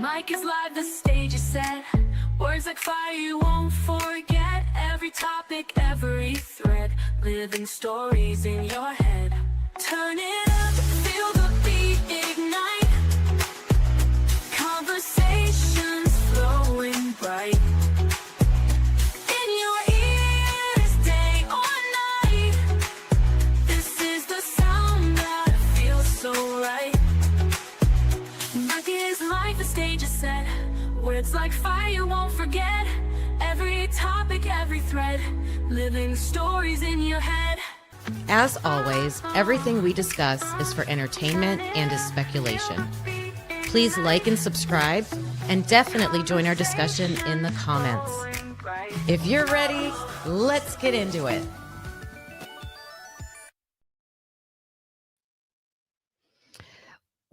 Mic is live, the stage is set. Words like fire you won't forget. Every topic, every thread. Living stories in your head. Turn it up, feel the beat ignite. Conversations flowing bright. In your ears, day or night. This is the sound that feels so right. Mic is live, the stage is set. Words like fire you won't forget. Every topic, every thread. Living stories in your head. As always, everything we discuss is for entertainment and is speculation. Please like and subscribe, and definitely join our discussion in the comments. If you're ready, let's get into it.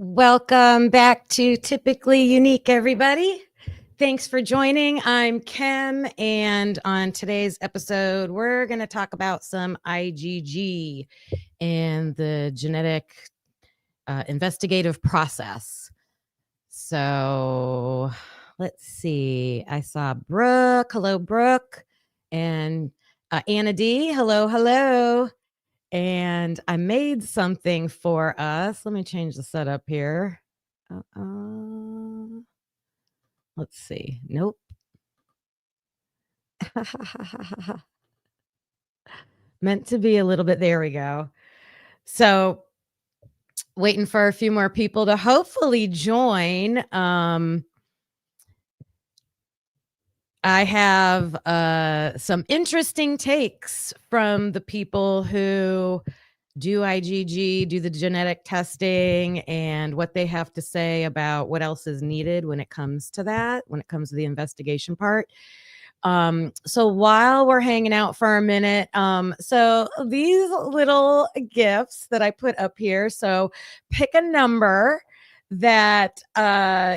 Welcome back to Typically Unique, everybody. Thanks for joining. I'm Kim, and on today's episode, we're going to talk about some IGG and the genetic investigative process. So let's see. I saw Brooke. Hello, Brooke. And Anna D. Hello, hello. And I made something for us. Let me change the setup here. Let's see. Nope. Meant to be a little bit. There we go. So waiting for a few more people to hopefully join. I have some interesting takes from the people who do IGG, do the genetic testing, and what they have to say about what else is needed when it comes to that, when it comes to the investigation part. So while we're hanging out for a minute, so these little gifts that I put up here, so pick a number that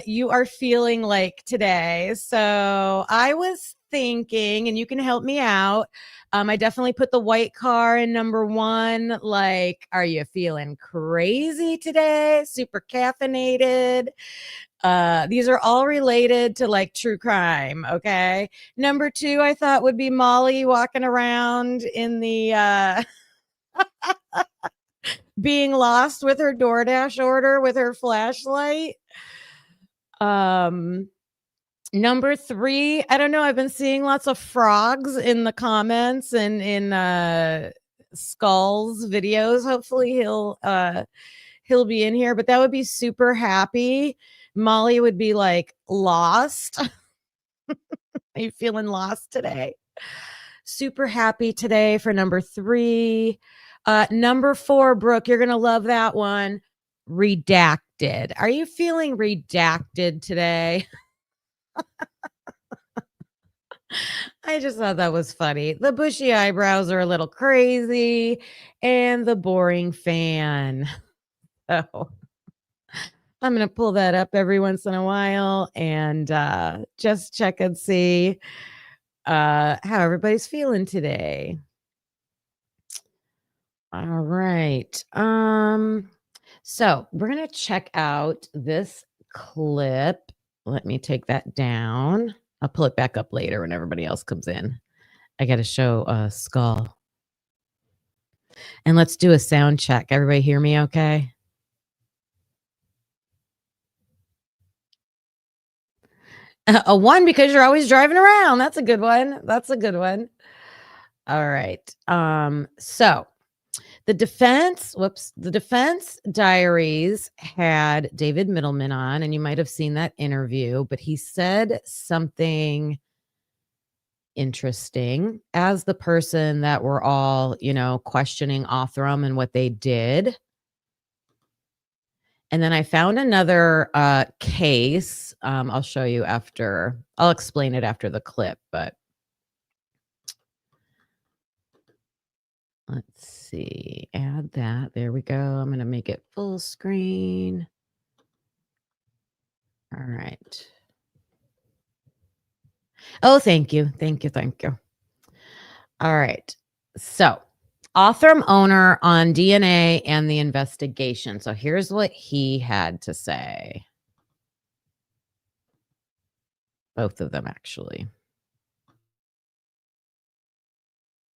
you are feeling like today. So I was thinking, and you can help me out. I definitely put the white car in number 1. Like, are you feeling crazy today? Super caffeinated? These are all related to like true crime. Okay. Number 2, I thought would be Molly walking around in the being lost with her DoorDash order with her flashlight. Number 3, I don't know. I've been seeing lots of frogs in the comments and in Skull's videos. Hopefully he'll be in here, but that would be super happy. Molly would be like lost. Are you feeling lost today? Super happy today for number 3. Number 4, Brooke, you're going to love that one. Redacted. Are you feeling redacted today? I just thought that was funny. The bushy eyebrows are a little crazy, and the boring fan. So I'm going to pull that up every once in a while and just check and see how everybody's feeling today. All right. So we're going to check out this clip. Let me take that down. I'll pull it back up later when everybody else comes in. I got to show Skull. And let's do a sound check. Everybody hear me okay? A 1 because you're always driving around. That's a good one. That's a good one. All right. So the defense diaries had David Middleman on, and you might have seen that interview, but he said something interesting as the person that we're all, questioning Othram and what they did. And then I found another case. I'll show you after. I'll explain it after the clip, but let's see. Add that. There we go. I'm going to make it full screen. All right. Oh, thank you. Thank you. Thank you. All right. So Othram owner on DNA and the investigation. So here's what he had to say. Both of them, actually.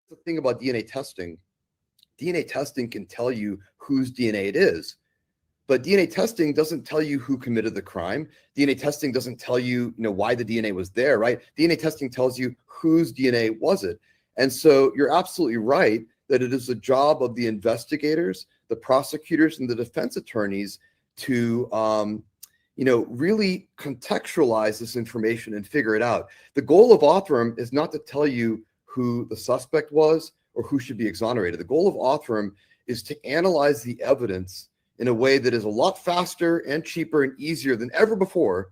The thing about DNA testing can tell you whose DNA it is, but DNA testing doesn't tell you who committed the crime. DNA testing doesn't tell you, why the DNA was there, right? DNA testing tells you whose DNA was it. And so you're absolutely right that it is the job of the investigators, the prosecutors, and the defense attorneys to, really contextualize this information and figure it out. The goal of Othram is not to tell you who the suspect was or who should be exonerated. The goal of Othram is to analyze the evidence in a way that is a lot faster and cheaper and easier than ever before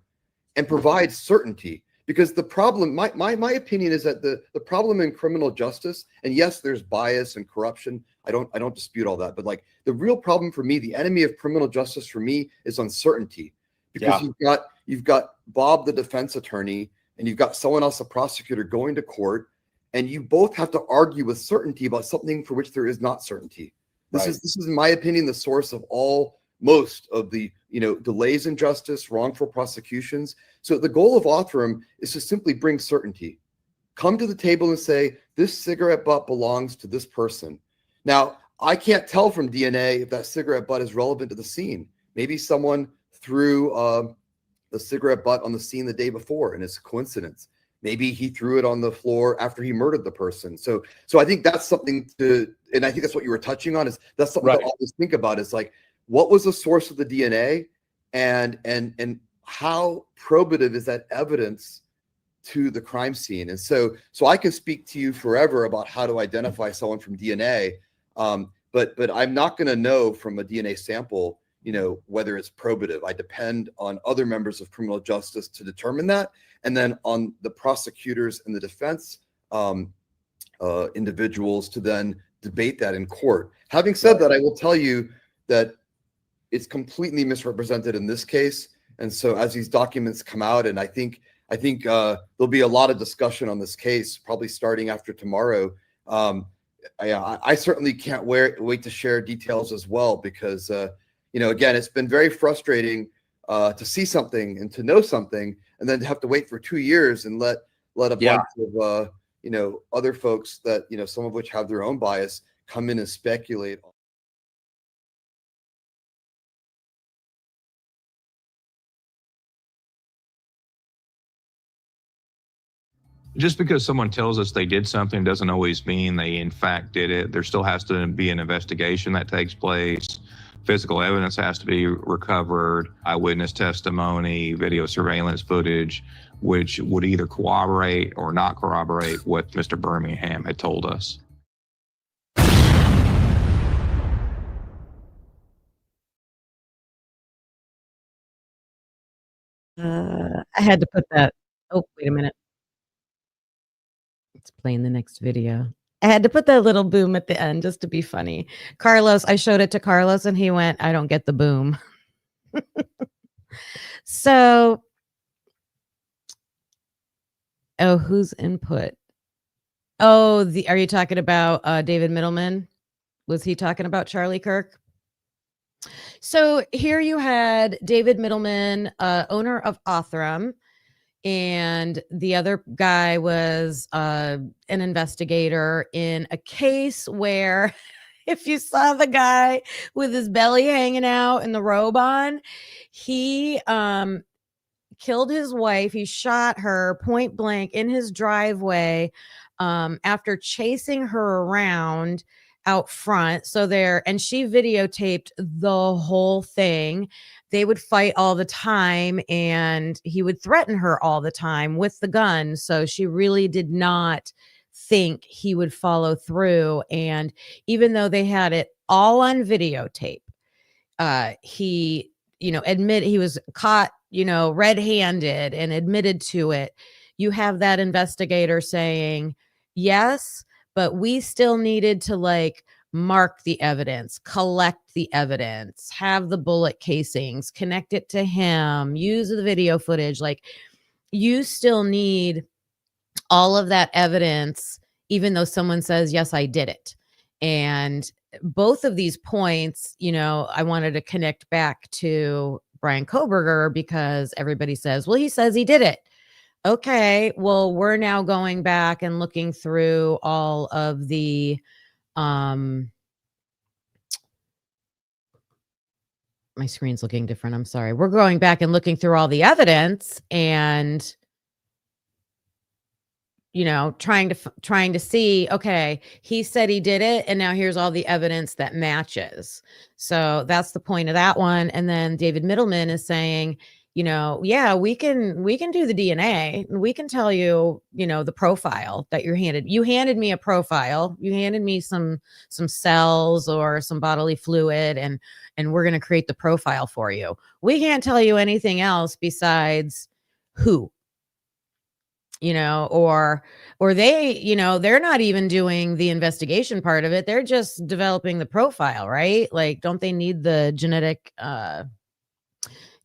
and provide certainty. Because the problem, my opinion is that the problem in criminal justice, and yes, there's bias and corruption. I don't dispute all that, but like the real problem for me, the enemy of criminal justice for me is uncertainty. Because you've got Bob, the defense attorney, and you've got someone else, a prosecutor, going to court, and you both have to argue with certainty about something for which there is not certainty. This is, in my opinion, the source of most of the delays in justice, wrongful prosecutions. So the goal of Othram is to simply bring certainty. Come to the table and say, this cigarette butt belongs to this person. Now, I can't tell from DNA if that cigarette butt is relevant to the scene. Maybe someone threw the cigarette butt on the scene the day before, and it's a coincidence. Maybe he threw it on the floor after he murdered the person. So I think that's something and I think that's what you were touching on, is that's something to always think about, is like, what was the source of the DNA and how probative is that evidence to the crime scene? And so I can speak to you forever about how to identify someone from DNA, but I'm not going to know from a DNA sample, whether it's probative. I depend on other members of criminal justice to determine that, and then on the prosecutors and the defense individuals to then debate that in court. Having said that, I will tell you that it's completely misrepresented in this case. And so as these documents come out, and I think there'll be a lot of discussion on this case, probably starting after tomorrow. I certainly can't wait to share details as well, because again, it's been very frustrating to see something and to know something, and then to have to wait for 2 years and let a bunch of other folks that some of which have their own bias come in and speculate. Just because someone tells us they did something doesn't always mean they in fact did it. There still has to be an investigation that takes place. Physical evidence has to be recovered, eyewitness testimony, video surveillance footage, which would either corroborate or not corroborate what Mr. Birmingham had told us. I had to put that. Oh, wait a minute. It's playing the next video. I had to put that little boom at the end just to be funny. Carlos, I showed it to Carlos and he went, I don't get the boom. So, whose input? Oh, are you talking about David Middleman? Was he talking about Charlie Kirk? So here you had David Middleman, owner of Othram, and the other guy was an investigator in a case where, if you saw the guy with his belly hanging out and the robe on, he killed his wife. He shot her point blank in his driveway after chasing her around out front. And she videotaped the whole thing. They would fight all the time, and he would threaten her all the time with the gun. So she really did not think he would follow through. And even though they had it all on videotape, he, he was caught, red-handed and admitted to it. You have that investigator saying, yes, but we still needed to mark the evidence, collect the evidence, have the bullet casings, connect it to him, use the video footage. You still need all of that evidence, even though someone says, yes, I did it. And both of these points, I wanted to connect back to Brian Koberger, because everybody says, well, he says he did it. okay, well, we're now going back and looking through all of the, my screen's looking different. I'm sorry. We're going back and looking through all the evidence and, trying to see, okay, he said he did it, and now here's all the evidence that matches. So that's the point of that one. And then David Middleman is saying, yeah, we can do the DNA. We can tell you, the profile that you handed me a profile. You handed me some cells or some bodily fluid, and we're going to create the profile for you. We can't tell you anything else besides who, or they, they're not even doing the investigation part of it. They're just developing the profile, right? Like, don't they need the genetic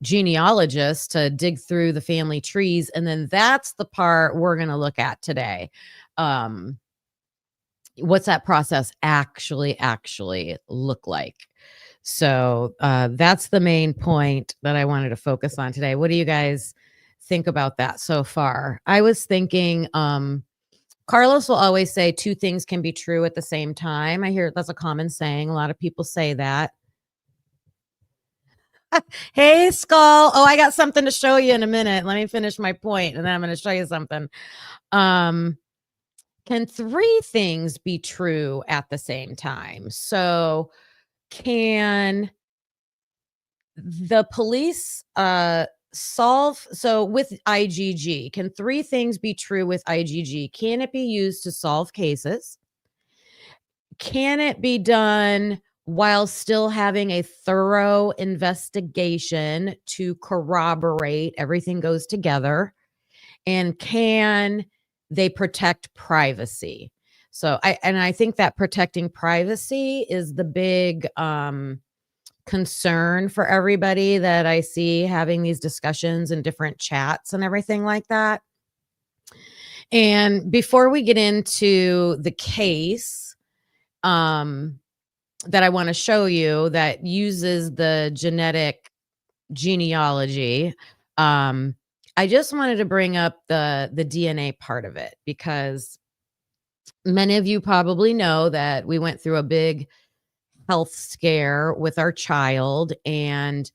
genealogist to dig through the family trees? And then that's the part we're going to look at today. What's that process actually look like? So that's the main point that I wanted to focus on today. What do you guys think about that so far? I was thinking, Carlos will always say two things can be true at the same time. I hear that's a common saying. A lot of people say that. Hey, Skull. Oh, I got something to show you in a minute. Let me finish my point, and then I'm going to show you something. Can three things be true at the same time? So can the police solve, so with IGG, can three things be true with IGG? Can it be used to solve cases? Can it be done while still having a thorough investigation to corroborate everything goes together? And can they protect privacy? So I think that protecting privacy is the big concern for everybody that I see having these discussions in different chats and everything like that. And before we get into the case that I want to show you that uses the genetic genealogy, I just wanted to bring up the DNA part of it, because many of you probably know that we went through a big health scare with our child, and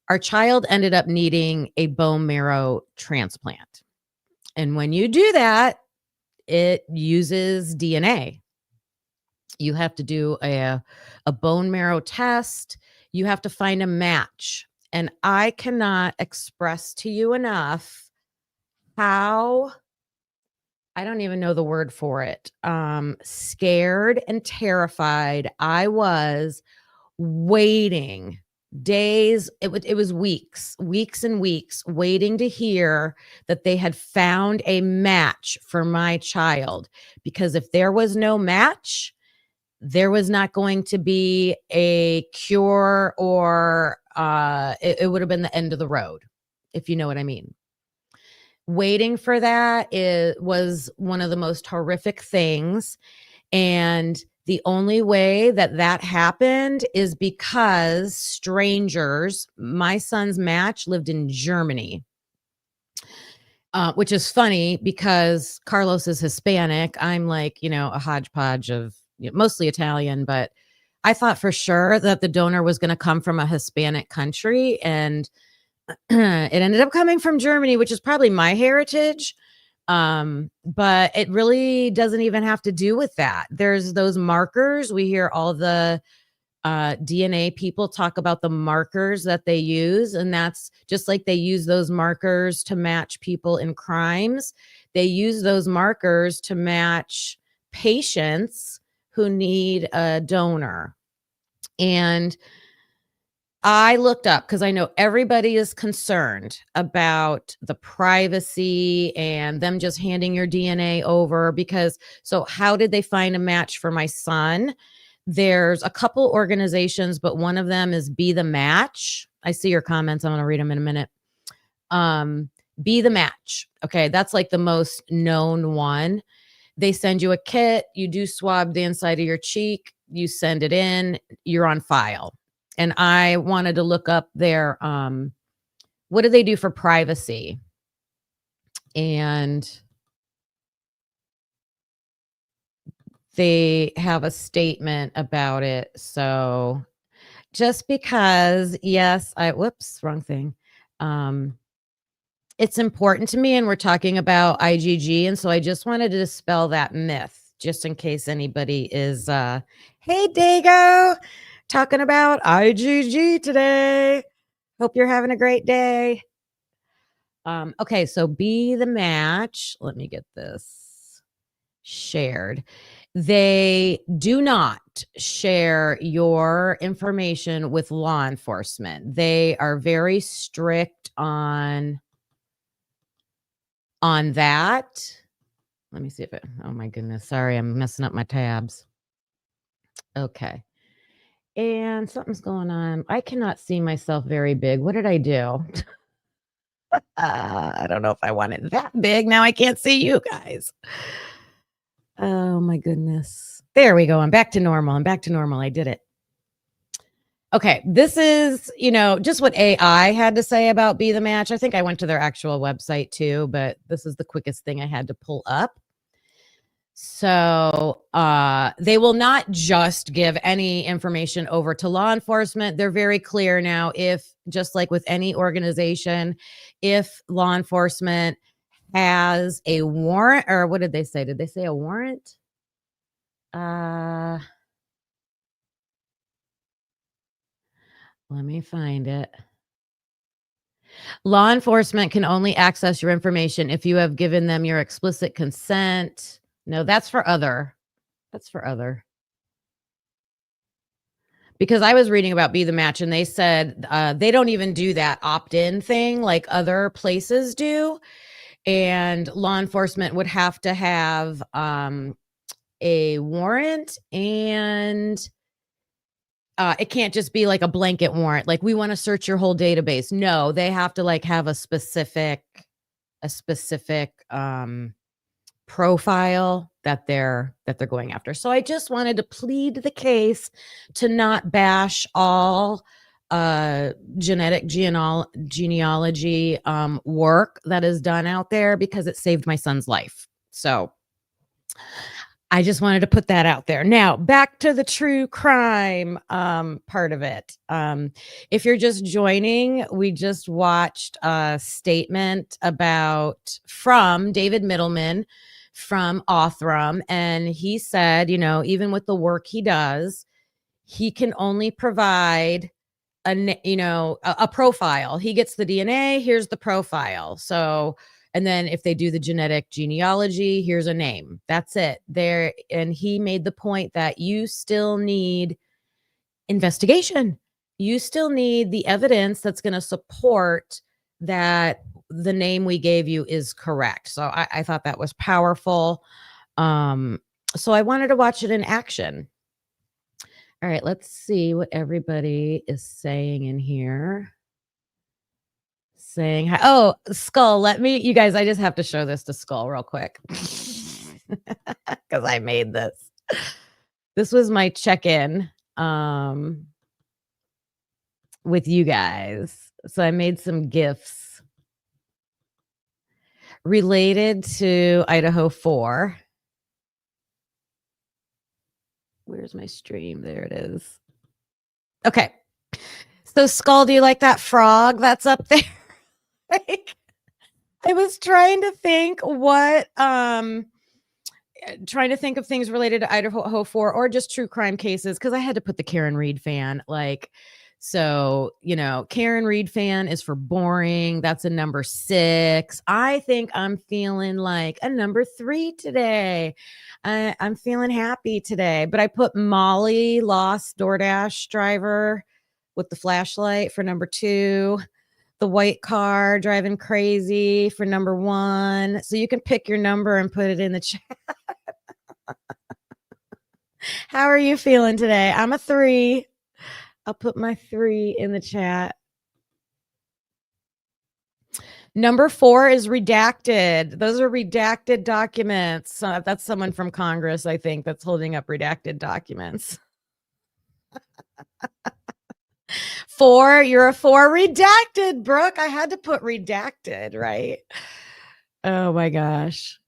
our child ended up needing a bone marrow transplant. And when you do that, it uses DNA. You have to do a bone marrow test. You have to find a match. And I cannot express to you enough how, I don't even know the word for it, scared and terrified I was waiting days. It was weeks and weeks waiting to hear that they had found a match for my child. Because if there was no match, there was not going to be a cure, or it would have been the end of the road, if you know what I mean. Waiting for that was one of the most horrific things. And the only way that happened is because strangers, my son's match lived in Germany, which is funny because Carlos is Hispanic. I'm like, a hodgepodge of mostly Italian, but I thought for sure that the donor was going to come from a Hispanic country, and it ended up coming from Germany, which is probably my heritage. But it really doesn't even have to do with that. There's those markers. We hear all the DNA people talk about the markers that they use, and that's just like they use those markers to match people in crimes. They use those markers to match patients who need a donor. And I looked up, because I know everybody is concerned about the privacy and them just handing your DNA over. So how did they find a match for my son? There's a couple organizations, but one of them is Be the Match. I see your comments. I'm going to read them in a minute. Be the Match. Okay, that's like the most known one. They send you a kit. You do swab the inside of your cheek. You send it in. You're on file. And I wanted to look up their, what do they do for privacy? and they have a statement about it. So just because, yes, whoops, wrong thing. It's important to me, and we're talking about IGG, and so I just wanted to dispel that myth, just in case anybody is, hey, Dago, talking about IGG today. Hope you're having a great day. Okay, so be the match. Let me get this shared. They do not share your information with law enforcement. They are very strict on that. Let me see if it, oh my goodness, sorry, I'm messing up my tabs. Okay. And something's going on. I cannot see myself very big. What did I do? I don't know if I want it that big. Now I can't see you guys. Oh my goodness. There we go. I'm back to normal. I did it. Okay. This is, just what AI had to say about Be the Match. I think I went to their actual website too, but this is the quickest thing I had to pull up. So they will not just give any information over to law enforcement. They're very clear now, if, just like with any organization, if law enforcement has a warrant, or what did they say? Did they say a warrant? Let me find it. Law enforcement can only access your information if you have given them your explicit consent. No, that's for other. Because I was reading about Be the Match, and they said they don't even do that opt-in thing like other places do. And law enforcement would have to have a warrant, and it can't just be like a blanket warrant. Like, we want to search your whole database. No, they have to like have a specific profile that they're going after. So I just wanted to plead the case to not bash all genetic genealogy work that is done out there, because it saved my son's life. So I just wanted to put that out there. Now, back to the true crime part of it. If you're just joining, we just watched a statement from David Middleman from Othram, and he said, even with the work he does, he can only provide a profile. He gets the DNA, here's the profile. So, and then if they do the genetic genealogy, here's a name. That's it. There, and he made the point that you still need investigation. You still need the evidence that's going to support that the name we gave you is correct. So I thought that was powerful. So I wanted to watch it in action. All right, let's see what everybody is saying in here. Saying hi. Oh, Skull, you guys, I just have to show this to Skull real quick. Because I made this. This was my check-in with you guys. So I made some GIFs related to Idaho 4. Where's my stream? There it is. Okay. So, Skull, do you like that frog that's up there? Like, I was trying to think trying to think of things related to Idaho 4 or just true crime cases, because I had to put the Karen Reed fan. So, Karen Reed fan is for boring. That's a number 6. I think I'm feeling like a number 3 today. I'm feeling happy today. But I put Molly, lost DoorDash driver with the flashlight, for number 2. The white car driving crazy for number 1. So you can pick your number and put it in the chat. How are you feeling today? I'm a 3. I'll put my 3 in the chat. Number 4 is redacted. Those are redacted documents. That's someone from Congress, I think, that's holding up redacted documents. 4, you're a 4. Redacted, Brooke. I had to put redacted, right? Oh my gosh.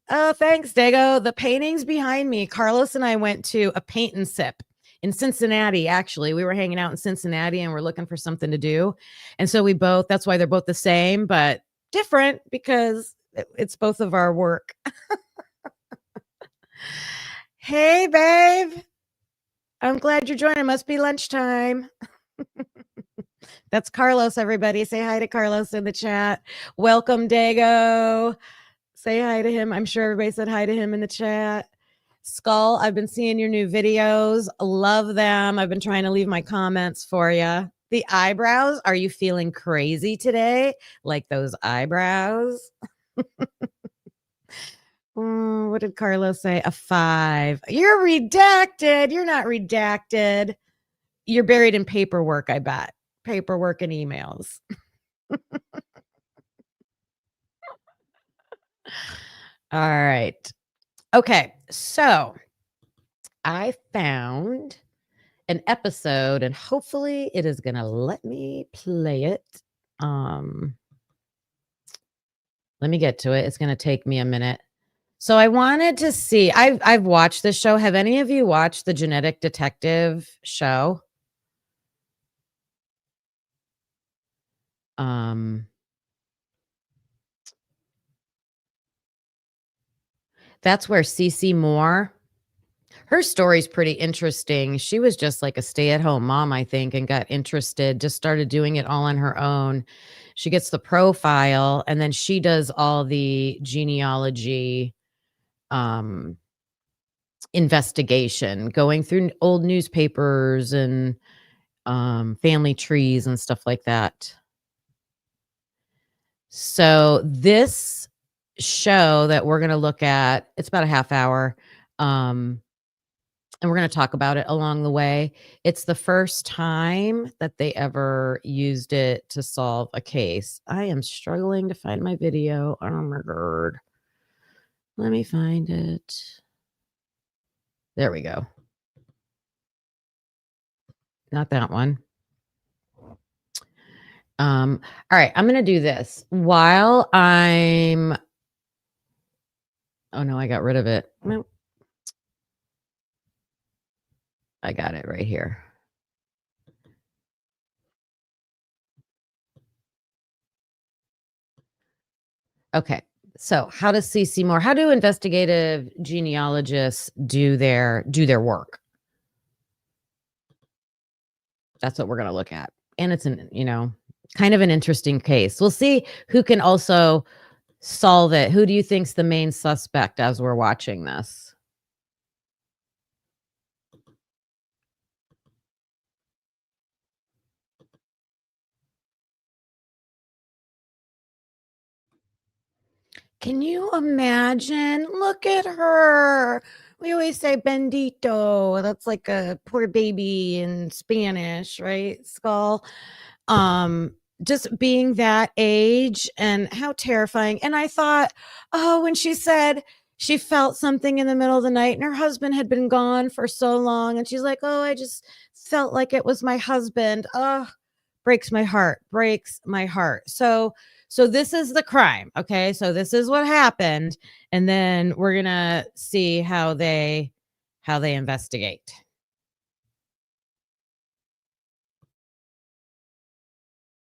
Oh, thanks, Dago. The paintings behind me. Carlos and I went to a paint and sip in Cincinnati. Actually, we were hanging out in Cincinnati and we're looking for something to do. And so that's why they're both the same, but different because it's both of our work. Hey, babe. I'm glad you're joining. Must be lunchtime. That's Carlos, everybody. Say hi to Carlos in the chat. Welcome, Dago. Say hi to him. I'm sure everybody said hi to him in the chat. Skull, I've been seeing your new videos. Love them. I've been trying to leave my comments for you. The eyebrows. Are you feeling crazy today? Like those eyebrows? What did Carlos say? A 5. You're redacted. You're not redacted. You're buried in paperwork, I bet. Paperwork and emails. All right. Okay. So I found an episode and hopefully it is going to let me play it. Let me get to it. It's going to take me a minute. So I wanted to see, I've watched this show. Have any of you watched the Genetic Detective show? That's where Cece Moore, her story's pretty interesting. She was just like a stay-at-home mom, I think, and got interested, just started doing it all on her own. She gets the profile and then she does all the genealogy investigation, going through old newspapers and family trees and stuff like that. So this show that we're going to look at, it's about a half hour. And we're going to talk about it along the way. It's the first time that they ever used it to solve a case. I am struggling to find my video. Oh my God. Let me find it. There we go. Not that one. All right, I'm going to do this while I'm, oh no, I got rid of it. Nope. I got it right here. Okay. So how does CC Moore, how do investigative genealogists do their work? That's what we're going to look at. And it's kind of an interesting case. We'll see who can also solve it. Who do you think's the main suspect as we're watching this? Can you imagine? Look at her. We always say bendito. That's like a poor baby in Spanish, right? Skull. Just being that age and how terrifying. And I thought, oh, when she said she felt something in the middle of the night and her husband had been gone for so long. And she's like, oh, I just felt like it was my husband. Oh, breaks my heart, breaks my heart. So this is the crime. Okay. So this is what happened. And then we're going to see how they investigate.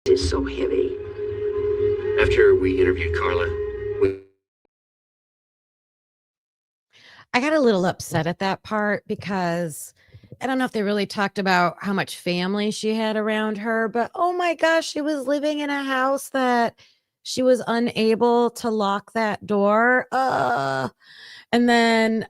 Is so heavy. After we interviewed Carla, I got a little upset at that part because I don't know if they really talked about how much family she had around her, but oh my gosh, she was living in a house that she was unable to lock that door. And then,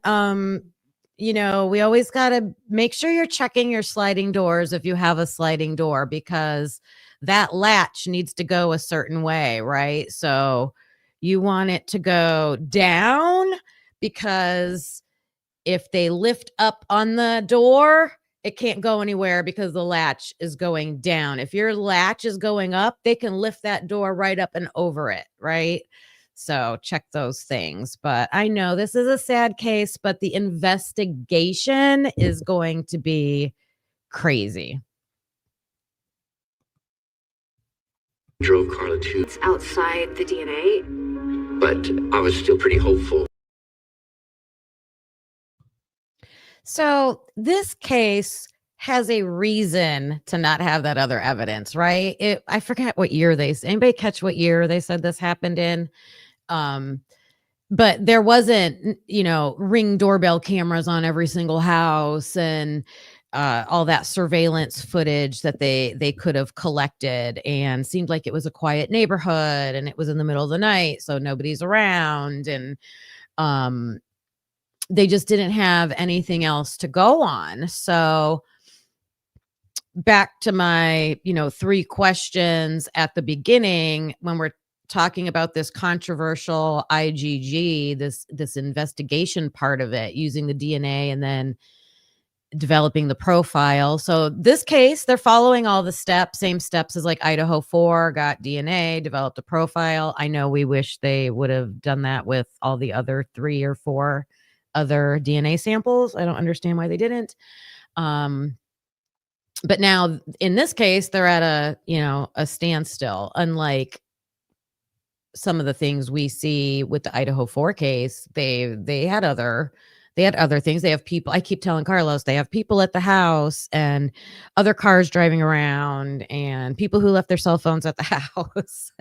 we always got to make sure you're checking your sliding doors if you have a sliding door, because that latch needs to go a certain way, right? So you want it to go down, because if they lift up on the door, it can't go anywhere because the latch is going down. If your latch is going up, they can lift that door right up and over it, right? So check those things. But I know this is a sad case, but the investigation is going to be crazy. drove Carla to It's outside the DNA. but I was still pretty hopeful. So this case has a reason to not have that other evidence, right? I forget what year anybody catch what year they said this happened in? But there wasn't, Ring doorbell cameras on every single house and all that surveillance footage that they could have collected, and seemed like it was a quiet neighborhood and it was in the middle of the night, so nobody's around, and they just didn't have anything else to go on. So back to my, 3 questions at the beginning when we're talking about this controversial IGG, this investigation part of it, using the DNA and then developing the profile. So this case, they're following all the steps, same steps as like Idaho 4, got DNA, developed a profile. I know we wish they would have done that with all the other 3 or 4 other DNA samples. I don't understand why they didn't. But now in this case, they're at a standstill, unlike some of the things we see with the Idaho 4 case. They had other things. They have people. I keep telling Carlos, they have people at the house and other cars driving around and people who left their cell phones at the house.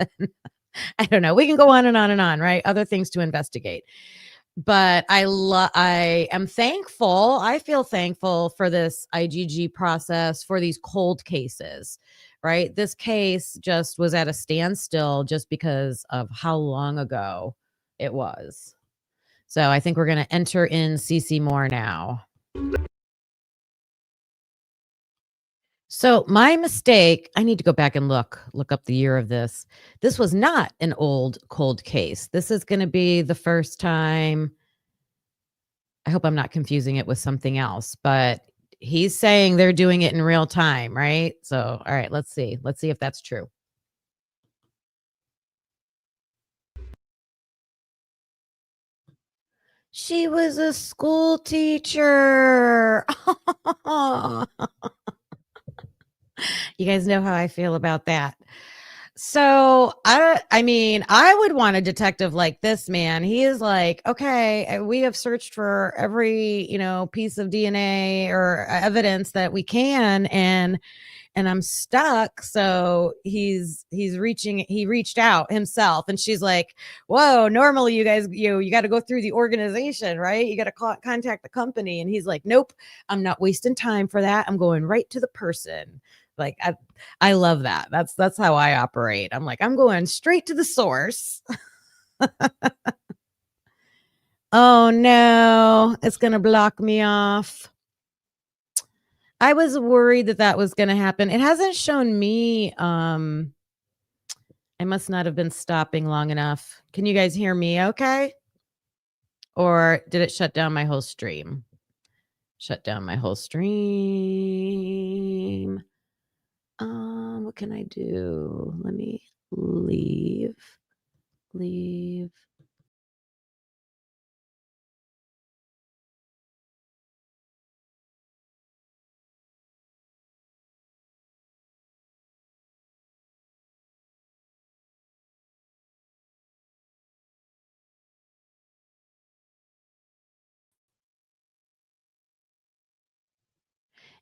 I don't know. We can go on and on and on, right? Other things to investigate. But I am thankful. I feel thankful for this IGG process for these cold cases, right? This case just was at a standstill just because of how long ago it was. So I think we're going to enter in CC Moore now. So my mistake, I need to go back and look up the year of this. This was not an old cold case. This is going to be the first time. I hope I'm not confusing it with something else, but he's saying they're doing it in real time, right? So, all right, let's see. Let's see if that's true. She was a school teacher. You guys know how I feel about that. So I mean, I would want a detective like this man. He is like, okay, we have searched for every, piece of DNA or evidence that we can, and I'm stuck. So he reached out himself, and she's like, whoa, normally you guys, you got to go through the organization, right? You got to contact the company. And he's like, nope, I'm not wasting time for that. I'm going right to the person. Like, I love that. That's how I operate. I'm like, I'm going straight to the source. Oh no, it's going to block me off. I was worried that was going to happen. It hasn't shown me. I must not have been stopping long enough. Can you guys hear me okay? Or did it shut down my whole stream? Shut down my whole stream. What can I do? Let me leave.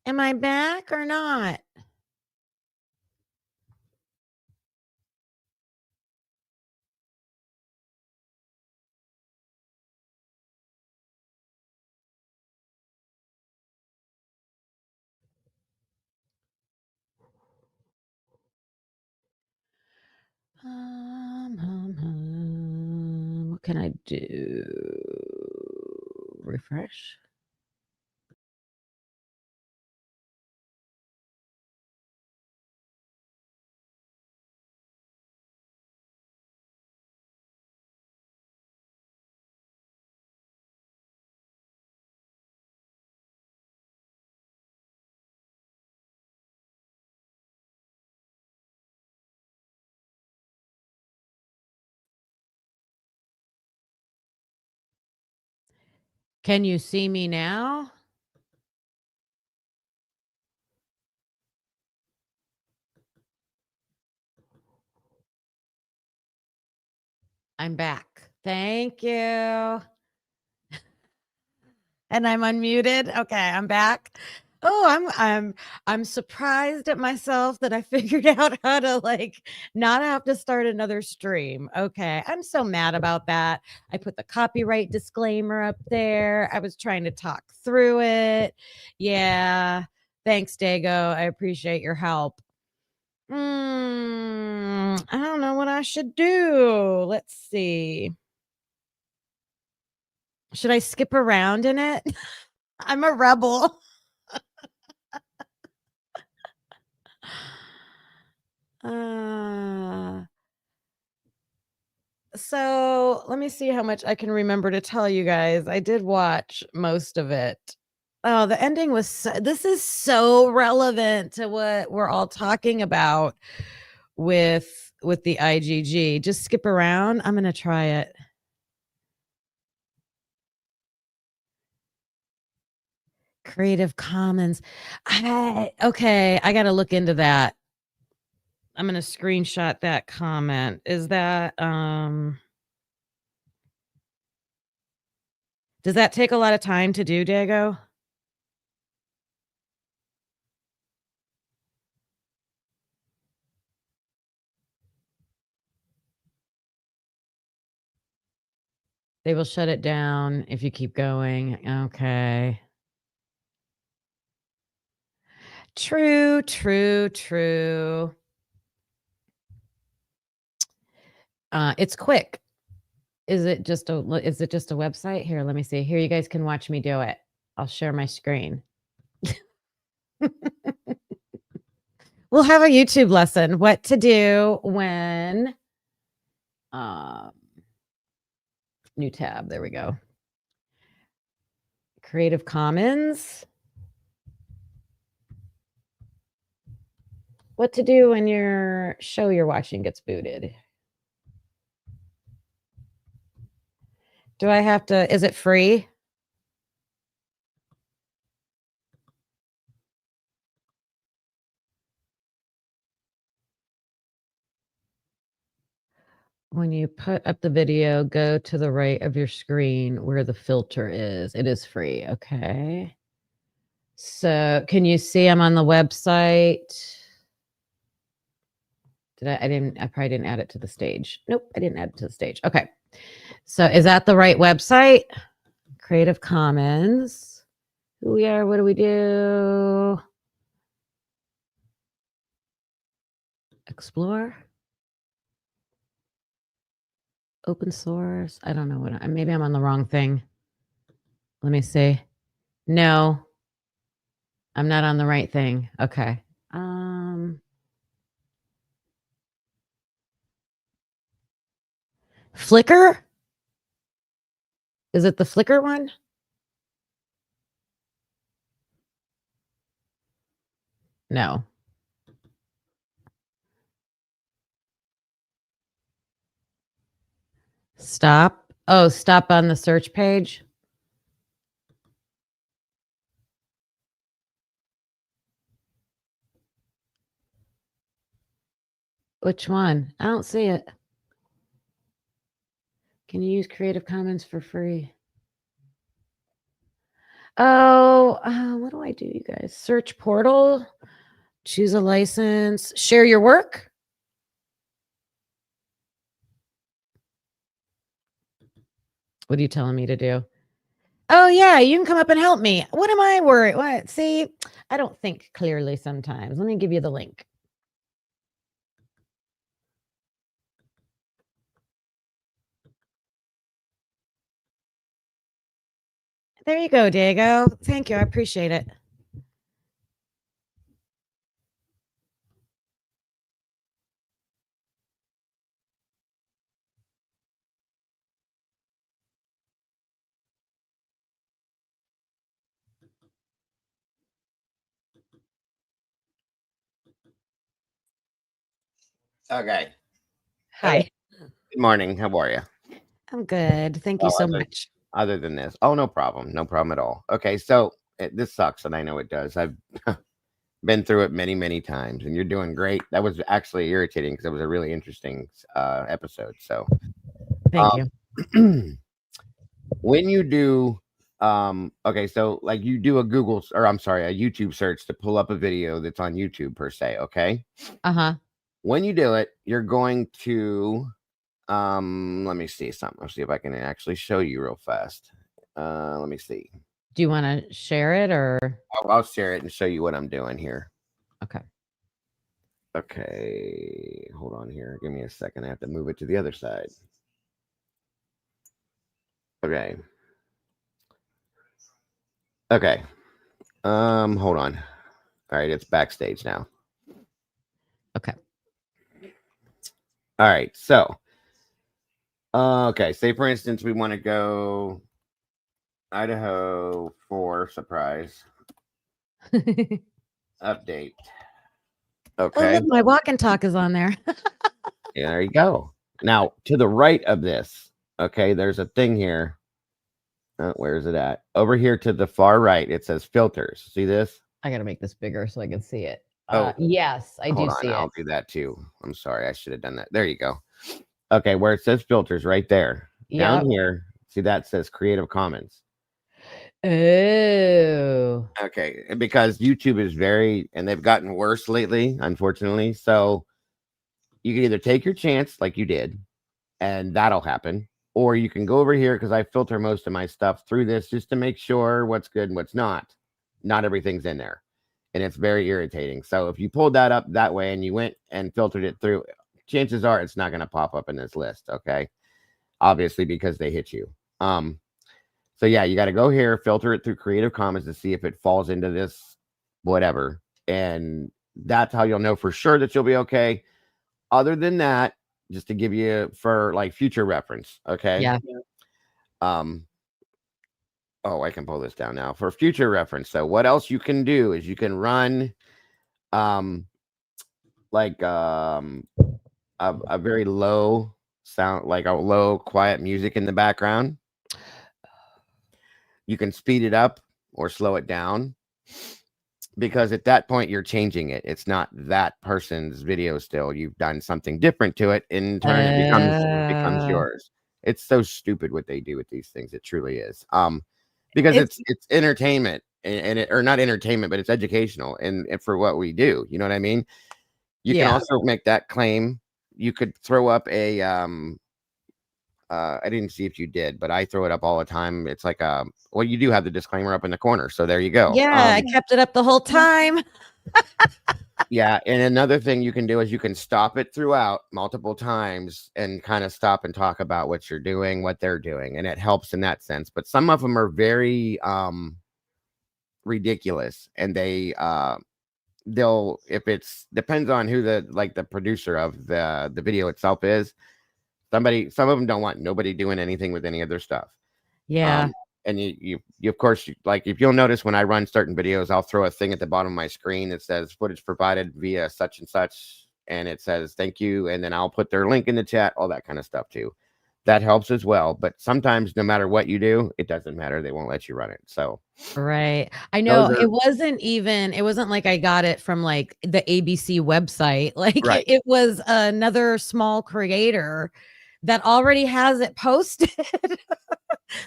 Am I back or not? What can I do? Refresh. Can you see me now? I'm back. Thank you. And I'm unmuted. Okay, I'm back. Oh, I'm surprised at myself that I figured out how to like not have to start another stream. Okay, I'm so mad about that. I put the copyright disclaimer up there. I was trying to talk through it. Yeah. Thanks, Dago. I appreciate your help. I don't know what I should do. Let's see. Should I skip around in it? I'm a rebel. So let me see how much I can remember to tell you guys. I did watch most of it. Oh, the ending was this is so relevant to what we're all talking about with the IGG. Just skip around. I'm going to try it. Creative Commons. Okay, I got to look into that. I'm going to screenshot that comment. Is that does that take a lot of time to do, Dago? They will shut it down if you keep going. Okay. True. It's quick. Is it just a website? Here, let me see. Here, you guys can watch me do it. I'll share my screen. We'll have a YouTube lesson. What to do when new tab. There we go. Creative Commons. What to do when your show you're watching gets booted. Do I have to, is it free? When you put up the video, go to the right of your screen where the filter is. It is free. Okay. So can you see I'm on the website? I probably didn't add it to the stage. Nope, I didn't add it to the stage. Okay. So is that the right website? Creative Commons. Who we are, what do we do? Explore. Open source. I don't know what maybe I'm on the wrong thing. Let me see. No, I'm not on the right thing. Okay. Flickr? Is it the Flickr one? No. Stop. Oh, stop on the search page. Which one? I don't see it. Can you use Creative Commons for free? Oh, what do I do, you guys? Search portal, choose a license, share your work. What are you telling me to do? Oh, yeah, you can come up and help me. What am I worried? What? See, I don't think clearly sometimes. Let me give you the link. There you go, Diego. Thank you. I appreciate it. Okay. Hi. Good morning. How are you? I'm good. Thank you so much. Other than this. Oh, no problem. No problem at all. Okay. So this sucks, and I know it does. I've been through it many, many times, and you're doing great. That was actually irritating because it was a really interesting episode. So Thank you. When you do, okay, so like you do a Google, or I'm sorry, a YouTube search to pull up a video that's on YouTube per se, okay? Uh-huh. When you do it, you're going to, let me see something. Let's see if I can actually show you real fast. Let me see. Do you want to share it or? I'll share it and show you what I'm doing here. Okay. Okay, hold on here. Give me a second. I have to move it to the other side. Okay. Okay. Hold on. All right, it's backstage now. Okay. All right, so okay, say for instance we want to go Idaho for surprise update. Oh, Okay. look, my walk and talk is on there. Yeah, there you go. Now, to the right of this, okay, there's a thing here. Where is it at? Over here to the far right, it says filters. See this? I got to make this bigger so I can see it. Oh, Yes, I do hold on. see I'll it. do that too. I'm sorry. I should have done that. There you go. Okay, where it says filters right there. Down Yep. here, see that says Creative Commons. Oh. Okay, because YouTube is very, and they've gotten worse lately, unfortunately. So you can either take your chance like you did, and that'll happen, or you can go over here because I filter most of my stuff through this just to make sure what's good and what's not. Not everything's in there, and it's very irritating. So if you pulled that up that way and you went and filtered it through, chances are it's not going to pop up in this list. Okay, obviously because they hit you. So yeah, you got to go here, filter it through Creative Commons to see if it falls into this whatever, and that's how you'll know for sure that you'll be okay. Other than that, just to give you for like future reference, okay? Yeah. Oh, I can pull this down now for future reference. So what else you can do is you can run like a very low sound, like a low quiet music in the background. You can speed it up or slow it down, because at that point you're changing it. It's not that person's video still. You've done something different to it. In turn, it becomes yours. It's so stupid what they do with these things. It truly is. Because it's entertainment and it, or not entertainment, but it's educational and for what we do. You know what I mean? You can also make that claim. You could throw up a I didn't see if you did, but I throw it up all the time. It's like well, you do have the disclaimer up in the corner, so there you go. Yeah, I kept it up the whole time. Yeah, and another thing you can do is you can stop it throughout multiple times and kind of stop and talk about what you're doing, what they're doing, and it helps in that sense. But some of them are very ridiculous, and they'll, if it's depends on who the producer of the video itself is. Some of them don't want nobody doing anything with any of their stuff. Yeah. And you of course, like if you'll notice when I run certain videos, I'll throw a thing at the bottom of my screen that says footage provided via such and such, and it says thank you, and then I'll put their link in the chat, all that kind of stuff too. That helps as well. But sometimes no matter what you do, it doesn't matter. They won't let you run it. So right. I know it wasn't like I got it from like the ABC website. Like right. it was another small creator that already has it posted.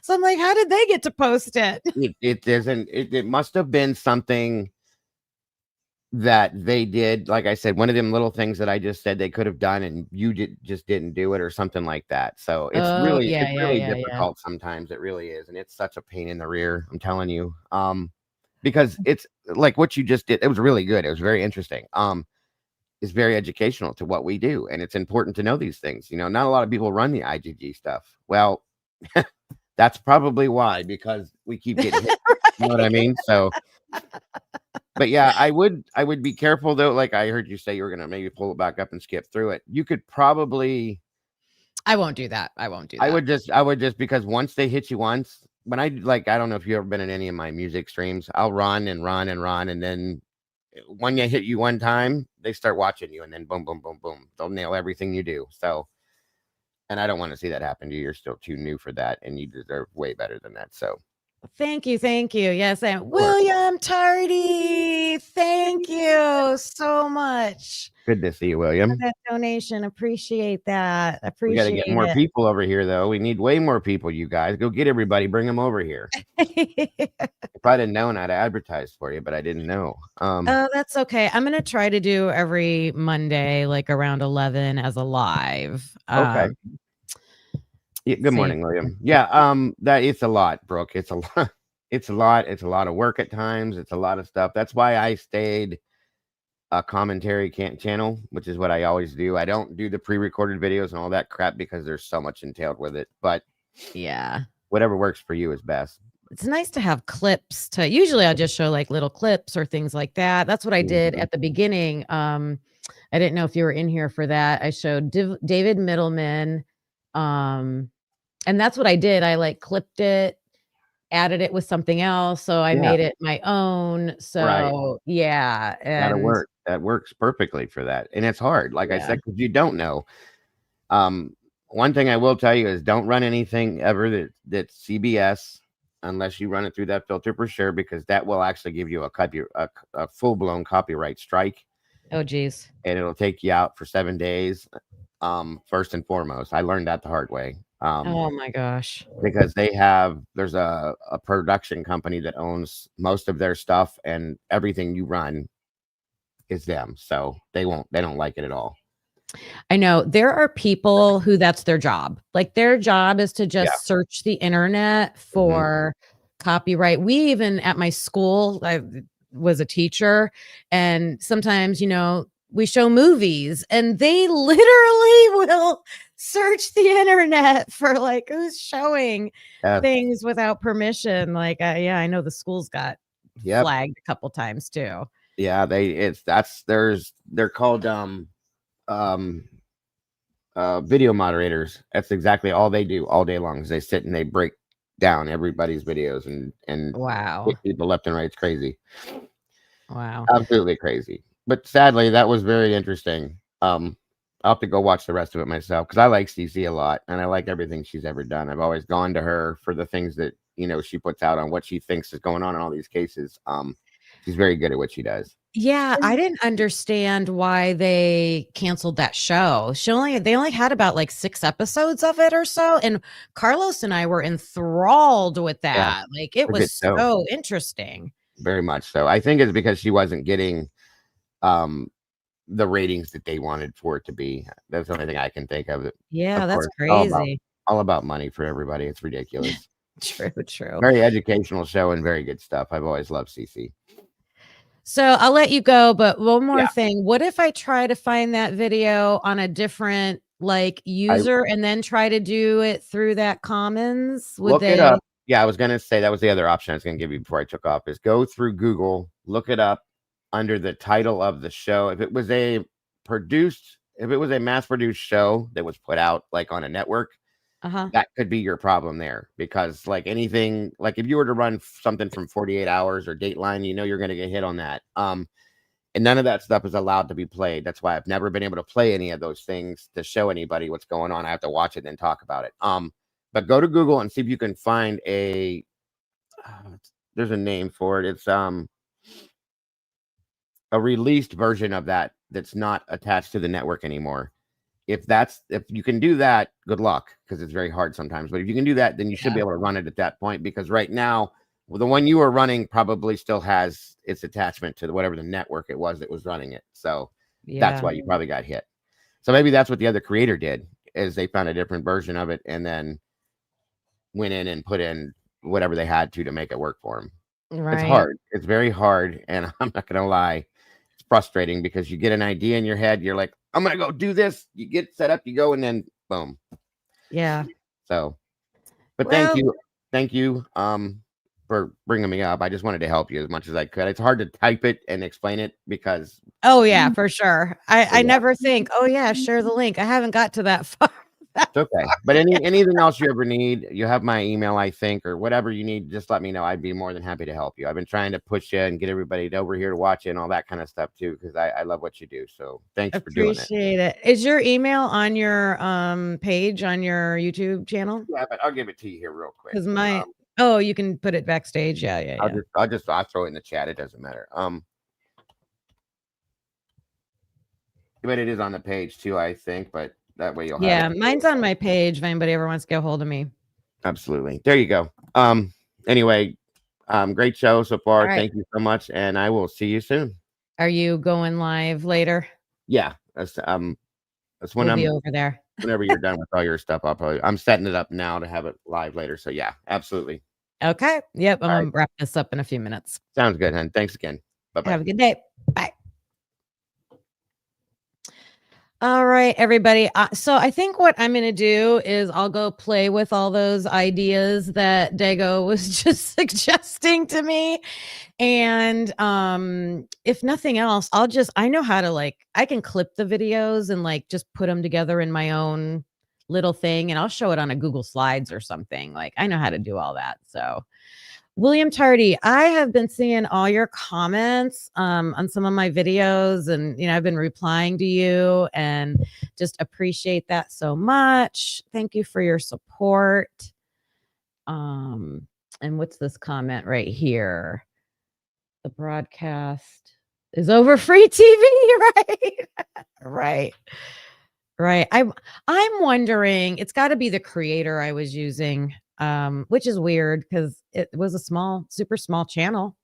So I'm like, how did they get to post it? It must have been something that they did. Like I said, one of them little things that I just said they could have done, and you just didn't do it or something like that. So it's really difficult sometimes. It really is. And it's such a pain in the rear. I'm telling you, because it's like what you just did. It was really good. It was very interesting. It's very educational to what we do. And it's important to know these things. You know, not a lot of people run the IGG stuff. Well, that's probably why, because we keep getting hit. You know what I mean? So, but yeah, I would be careful though. Like I heard you say you were going to maybe pull it back up and skip through it. You could probably. I won't do that. I won't do that. I would just because once they hit you once, when I don't know if you've ever been in any of my music streams, I'll run and run and run. And then when they hit you one time, they start watching you and then boom, boom, boom, boom. They'll nail everything you do. So. And I don't want to see that happen to you. You're still too new for that, and you deserve way better than that. So, Thank you. Thank you. Yes. And course. William Tardy. Thank you so much Good to see you, for William. that donation. Appreciate that. We got to Appreciate get more people over here, though. We need way more people, you guys. Go get everybody. Bring them over here. it. If I'd have known, I'd advertise for you, but I didn't know. Oh, that's okay. I'm gonna try to do every Monday, like around 11 as a live. Okay. Yeah, good see. morning, William. Yeah, that it's a lot, Brooke. It's a lot. It's a lot. It's a lot of work at times. It's a lot of stuff. That's why I stayed a commentary channel, which is what I always do. I don't do the pre-recorded videos and all that crap because there's so much entailed with it. But Yeah. whatever works for you is best. It's nice to have clips to usually I'll just show like little clips or things like that. That's what I did Mhm. at the beginning. I didn't know if you were in here for that. I showed David Middleman. And that's what I did. I like clipped it, added it with something else. So I Yeah. made it my own. Right. So yeah. That'll And work. That works perfectly for that. And it's hard, like I yeah. said, because you don't know. One thing I will tell you is don't run anything ever that's CBS unless you run it through that filter for sure, because that will actually give you a full-blown copyright strike, Oh geez. and it'll take you out for 7 days. First and foremost, I learned that the hard way. Oh my gosh. Because there's a production company that owns most of their stuff, and everything you run is them. So they don't like it at all. I know there are people who that's their job. Like their job is to just search the internet for copyright. We even at my school, I was a teacher, and sometimes, we show movies and they literally will search the internet for like who's showing things without permission. Like, yeah, I know the school's got flagged a couple times too. Yeah, they're called video moderators. That's exactly all they do all day long is they sit and they break down everybody's videos and wow, hit people left and right. It's crazy. Wow, absolutely crazy. But sadly, that was very interesting. I'll have to go watch the rest of it myself because I like CC a lot and I like everything she's ever done. I've always gone to her for the things that she puts out on what she thinks is going on in all these cases. She's very good at what she does. Yeah, I didn't understand why they canceled that show. They only had about like 6 episodes of it or so, and Carlos and I were enthralled with that. Yeah, like it was so interesting. Very much so. I think it's because she wasn't getting the ratings that they wanted for it to be. That's the only thing I can think of. Yeah, of that's course, crazy. All about money for everybody. It's ridiculous. True. Very educational show and very good stuff. I've always loved CC. So I'll let you go, but one more thing. What if I try to find that video on a different user and then try to do it through that Commons? Look it up. Yeah, I was going to say that was the other option I was going to give you before I took off is go through Google, look it up under the title of the show. If it was a mass-produced show that was put out like on a network, that could be your problem there, because like anything, like if you were to run something from 48 hours or Dateline, you're going to get hit on that. And none of that stuff is allowed to be played. That's why I've never been able to play any of those things to show anybody what's going on. I have to watch it and then talk about it. But go to Google and see if you can find there's a name for it. It's a released version of that's not attached to the network anymore. If you can do that, good luck, because it's very hard sometimes. But if you can do that, then you should be able to run it at that point, because right now, the one you were running probably still has its attachment to whatever the network it was that was running it. So that's why you probably got hit. So maybe that's what the other creator did, is they found a different version of it and then went in and put in whatever they had to make it work for them. Right. It's hard. It's very hard. And I'm not going to lie. It's frustrating because you get an idea in your head. You're like, I'm going to go do this. You get set up, you go, and then boom. Yeah. So, but thank you for bringing me up. I just wanted to help you as much as I could. It's hard to type it and explain it because. Oh yeah, for sure. I never think, share the link. I haven't got to that far. It's okay. But anything else you ever need, you have my email, I think, or whatever you need, just let me know. I'd be more than happy to help you. I've been trying to push you and get everybody over here to watch it and all that kind of stuff too, because I love what you do. So thanks for doing it. Appreciate it. Is your email on your page on your YouTube channel? Yeah, but I'll give it to you here real quick. Because Oh, you can put it backstage. Yeah, yeah, yeah. I'll throw it in the chat. It doesn't matter. But it is on the page too, I think. But that way you'll have Yeah, it. mine's on my page if anybody ever wants to get a hold of me. Absolutely. There you go. Anyway, great show so far. All right. Thank you so much, and I will see you soon. Are you going live later? Yeah, that's when We'll I'm be over there. whenever you're done with all your stuff. I'm setting it up now to have it live later. So yeah, absolutely. Okay. Yep. I'm All gonna wrap this up in a few minutes. Sounds good, hon. Thanks again. Bye-bye. Have a good day. Bye. All right, everybody. So I think what I'm going to do is I'll go play with all those ideas that Dago was just suggesting to me. And if nothing else, I know how to I can clip the videos and just put them together in my own little thing, and I'll show it on a Google Slides or something. I know how to do all that. So William Tardy, I have been seeing all your comments on some of my videos, and I've been replying to you and just appreciate that so much. Thank you for your support. And what's this comment right here? The broadcast is over free TV, right? Right. I'm wondering, it's got to be the creator I was using. Which is weird because it was a super small channel.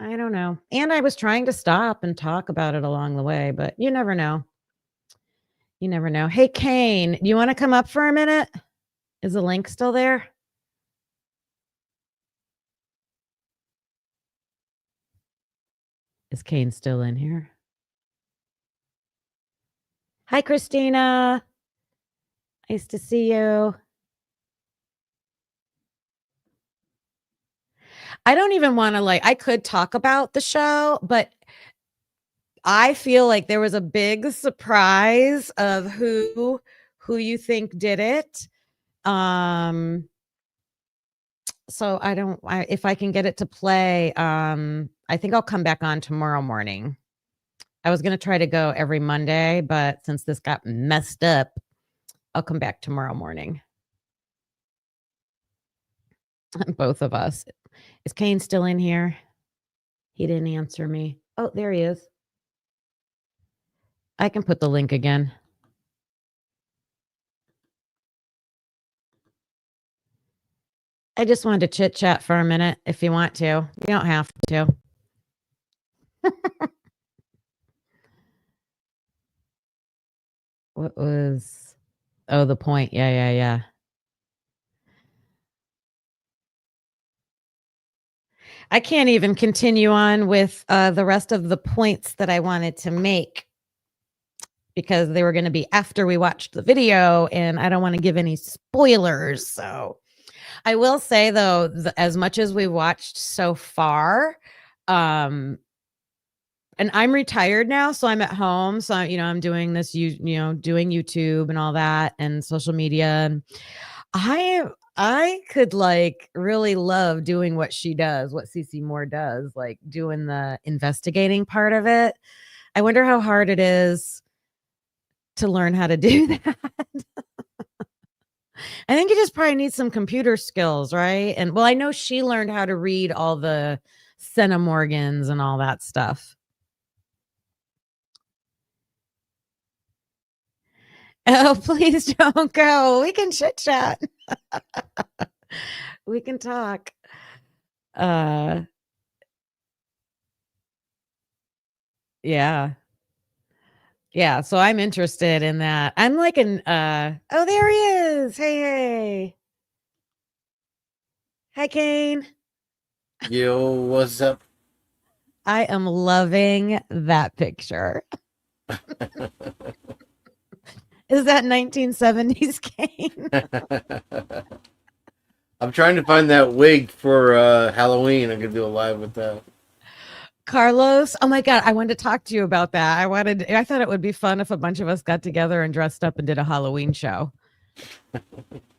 I don't know. And I was trying to stop and talk about it along the way, but you never know. You never know. Hey, Kane, you want to come up for a minute? Is the link still there? Is Kane still in here? Hi, Christina. Nice to see you. I don't even want to I could talk about the show, but I feel like there was a big surprise of who you think did it. So if I can get it to play, I think I'll come back on tomorrow morning. I was going to try to go every Monday, but since this got messed up, I'll come back tomorrow morning. Both of us. Is Kane still in here? He didn't answer me. Oh, there he is. I can put the link again. I just wanted to chit chat for a minute if you want to. You don't have to. What was... Oh, the point. Yeah. I can't even continue on with the rest of the points that I wanted to make because they were going to be after we watched the video, and I don't want to give any spoilers. So I will say, though, as much as we watched so far, and I'm retired now, so I'm at home. So, I'm doing this, doing YouTube and all that and social media. And I could really love doing what she does, what CeCe Moore does, doing the investigating part of it. I wonder how hard it is to learn how to do that. I think you just probably need some computer skills, right? And I know she learned how to read all the Senna Morgans and all that stuff. Oh, please don't go. We can chit chat. We can talk. Yeah. Yeah, so I'm interested in that. I'm oh, there he is. Hey. Hi, Kane. Yo, what's up? I am loving that picture. Is that 1970s Kane? I'm trying to find that wig for Halloween. I'm gonna do a live with that. Carlos, oh my God, I wanted to talk to you about that. I thought it would be fun if a bunch of us got together and dressed up and did a Halloween show.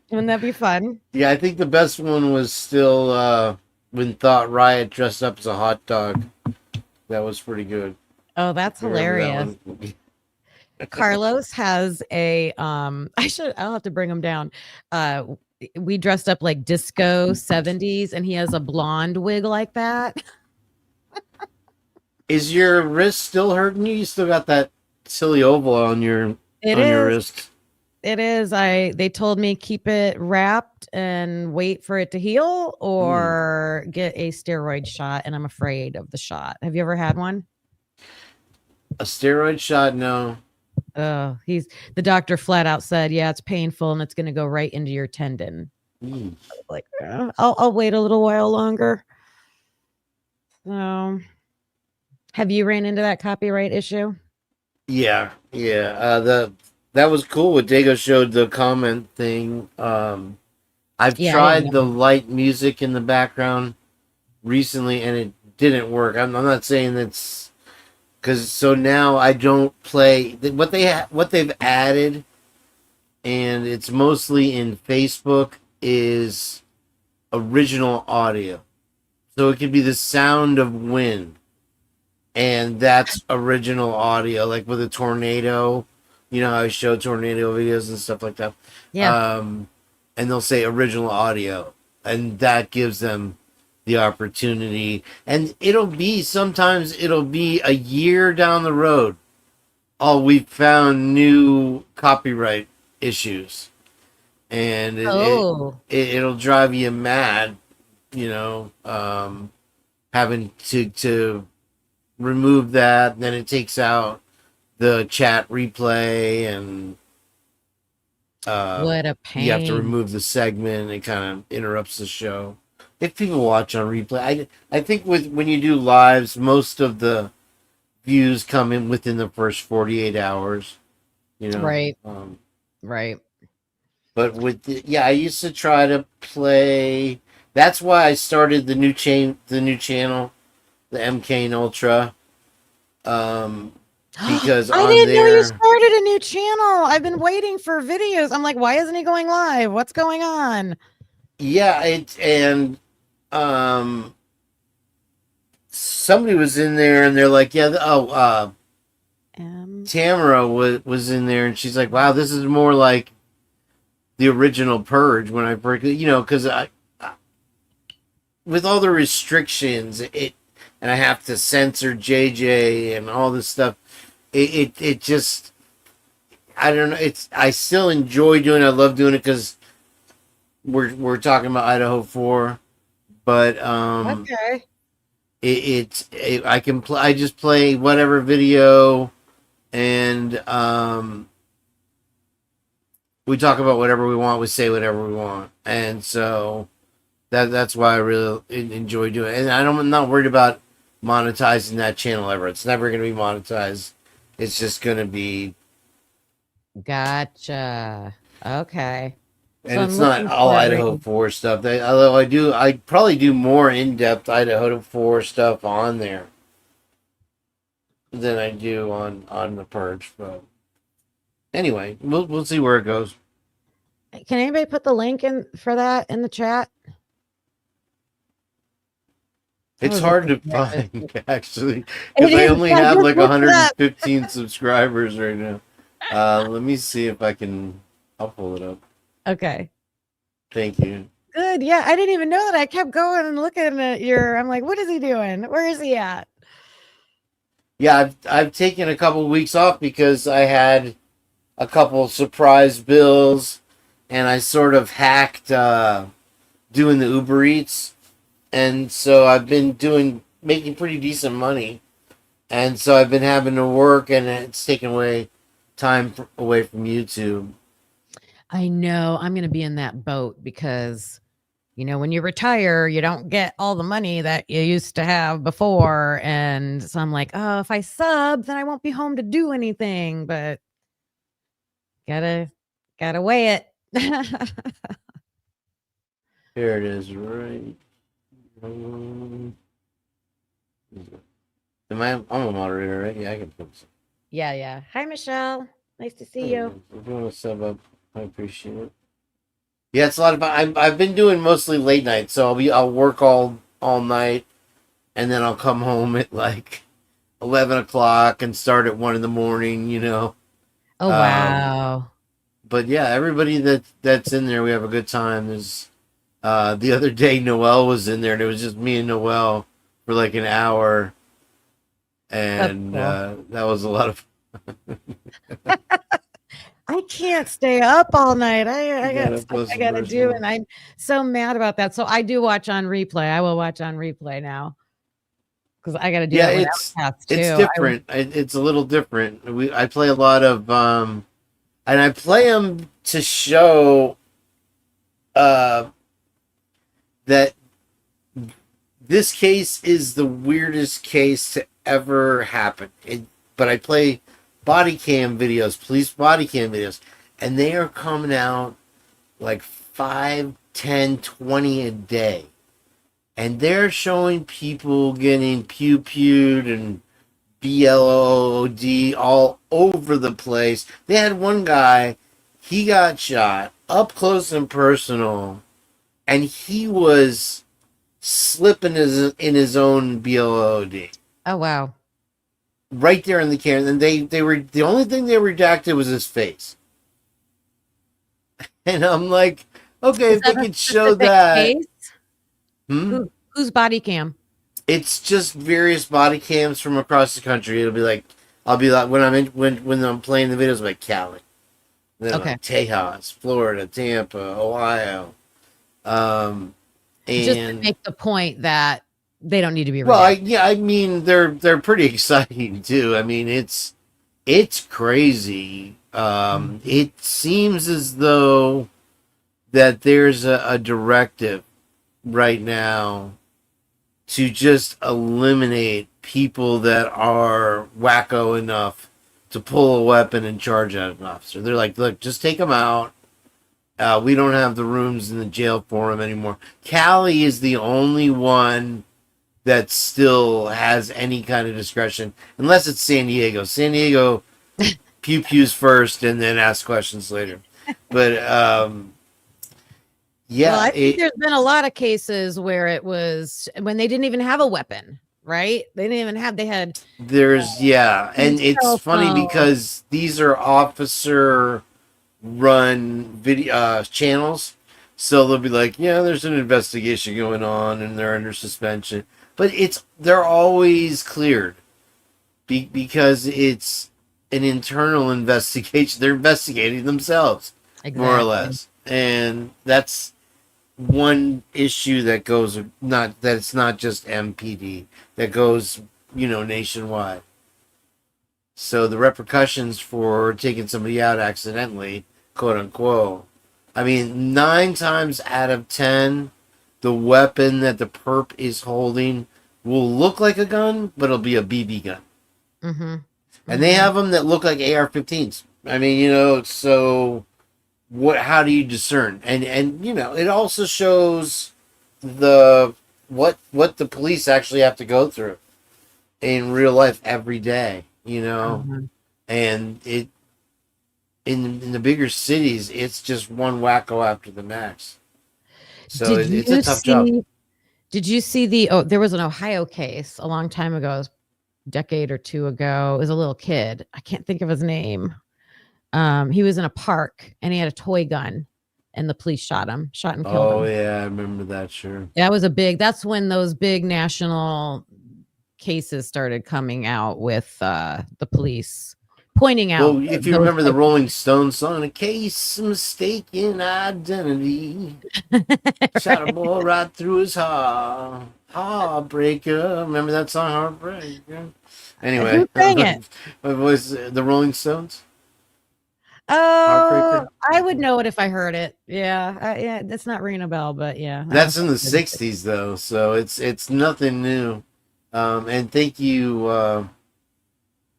Wouldn't that be fun? Yeah, I think the best one was still when Thought Riot dressed up as a hot dog. That was pretty good. Oh, that's hilarious. Carlos has a I'll have to bring him down. we dressed up like disco 70s, and he has a blonde wig like that. Is your wrist still hurting you? You still got that silly oval on your It your is. wrist. It is. They told me keep it wrapped and wait for it to heal, or get a steroid shot, and I'm afraid of the shot. Have you ever had one? A steroid shot? No. Oh, the doctor flat out said, yeah, it's painful and it's going to go right into your tendon. Mm. Like, I'll wait a little while longer. So, have you ran into that copyright issue? Yeah. That was cool what Dago showed the comment thing. I've Yeah, I tried didn't the know. light music in the background recently, and it didn't work. I'm not saying that's because so now I don't play what they've added, and it's mostly in Facebook is original audio. So it could be the sound of wind, and that's original audio, like with a tornado. You know how I show tornado videos and stuff like that. Yeah. And they'll say original audio, and that gives them the opportunity. And sometimes it'll be a year down the road. Oh, we found new copyright issues, and it'll drive you mad. Having to remove that, and then it takes out the chat replay, and What a pain. you have to remove the segment. It kind of interrupts the show. If people watch on replay, I think when you do lives, most of the views come in within the first 48 hours. Right. Right. But I used to try to play. That's why I started the new channel, the MK and Ultra. Because I didn't know you started a new channel. I've been waiting for videos. I'm like, why isn't he going live? What's going on? Yeah, somebody was in there, and they're like, Tamara was in there, and she's like, wow, this is more like the original Purge when I first, because I with all the restrictions, and I have to censor JJ and all this stuff. It just, I don't know. I still enjoy doing it. I love doing it because we're talking about Idaho 4, but Okay. I can play. I just play whatever video, and we talk about whatever we want. We say whatever we want, and so that's why I really enjoy doing it. And I'm not worried about monetizing that channel ever. It's never going to be monetized. It's just going to be. Gotcha. Okay. And So it's not all Idaho 4 stuff. Although I probably do more in-depth Idaho 4 stuff on there than I do on the Purge. But anyway, we'll see where it goes. Can anybody put the link in for that in the chat? It's hard to find, actually, It because I is. only I have just like looked it up. 115 subscribers right now. Let me see if I can. I'll pull it up. Okay. Thank you. Good. Yeah, I didn't even know that. I kept going and looking at I'm like, what is he doing? Where is he at? Yeah, I've taken a couple of weeks off because I had a couple surprise bills, and I sort of hacked doing the Uber Eats, and so I've been making pretty decent money, and so I've been having to work, and it's taken time away from YouTube. I know I'm going to be in that boat because, when you retire, you don't get all the money that you used to have before. And so I'm like, oh, if I sub, then I won't be home to do anything, but gotta weigh it. Here it is, right? I'm a moderator, right? Yeah, I can put some. Yeah. Hi, Michelle. Nice to see you. If you want to sub up, I appreciate it. Yeah, it's a lot of fun. I've been doing mostly late nights, so I'll work all night, and then I'll come home at like 11 o'clock and start at 1 in the morning. Oh, wow. but yeah, everybody that's in there, we have a good time. There's the other day Noelle was in there, and it was just me and Noelle for like an hour, and cool. that was a lot of. I can't stay up all night. I You got gotta stuff post I some gotta do, personal. and I'm so mad about that. So I do watch on replay. I will watch on replay now because I got to do Yeah, that with it's Outcast it's too. different. It's a little different. I play a lot of and I play them to show uh that this case is the weirdest case to ever happen. But I play body cam videos, police body cam videos, and they are coming out like 5, 10, 20 a day. And they're showing people getting pew-pewed and BLOD all over the place. They had one guy, he got shot up close and personal, and he was slipping in his own BLOD Oh wow. right there in the camera. And they were the only thing they redacted was his face. And I'm like, okay, Is if they that a could show specific that, case? hmm? Whose body cam? It's just various body cams from across the country. It'll be like, I'll be like when I'm playing the videos, I'm like Cali, then Okay. like Tejas, Florida, Tampa, Ohio, Just to and make the point that they don't need to be well, redacted. I mean they're pretty exciting too. I mean it's crazy. It seems as though that there's a directive right now to just eliminate people that are wacko enough to pull a weapon and charge at an officer. They're like, look, just take them out. We don't have the rooms in the jail for them anymore. Cali is the only one that still has any kind of discretion, unless it's San Diego. San Diego pew pews first and then ask questions later. But yeah, Well, I think there's been a lot of cases where it was when they didn't even have a weapon, right? They didn't even have, they had there's and cell it's funny phone. because these are officer run video channels, so they'll be like, yeah, there's an investigation going on and they're under suspension, but they're always cleared because it's an internal investigation. They're investigating themselves, more or Exactly. less, and that's one issue that goes not that it's not just MPD that goes nationwide. So the repercussions for taking somebody out accidentally, quote unquote, I mean 9 times out of 10 the weapon that the perp is holding will look like a gun, but it'll be a BB gun. Mm-hmm. And they have them that look like AR-15s. I mean, so how do you discern? And it also shows what the police actually have to go through in real life every day, Mhm. and in the bigger cities, it's just one wacko after the next. So Did it's a you tough job. see? Did you see there was an Ohio case a long time ago, a decade or two ago. It was a little kid. I can't think of his name. He was in a park and he had a toy gun and the police shot and killed Oh him. yeah, I remember that. Sure. That's when those big national cases started coming out with the police pointing out. Well, if you those remember the types Rolling Stones song, "A Case of Mistaken Identity," shot a boy right through his heart. Heartbreaker. Remember that song, Heartbreaker? Anyway, Who sang it? What was the Rolling Stones? Oh, Heartbreaker. I would know it if I heard it. Yeah, yeah, that's not ringing a bell, but yeah. That's in the '60s though, so it's nothing new. And thank you,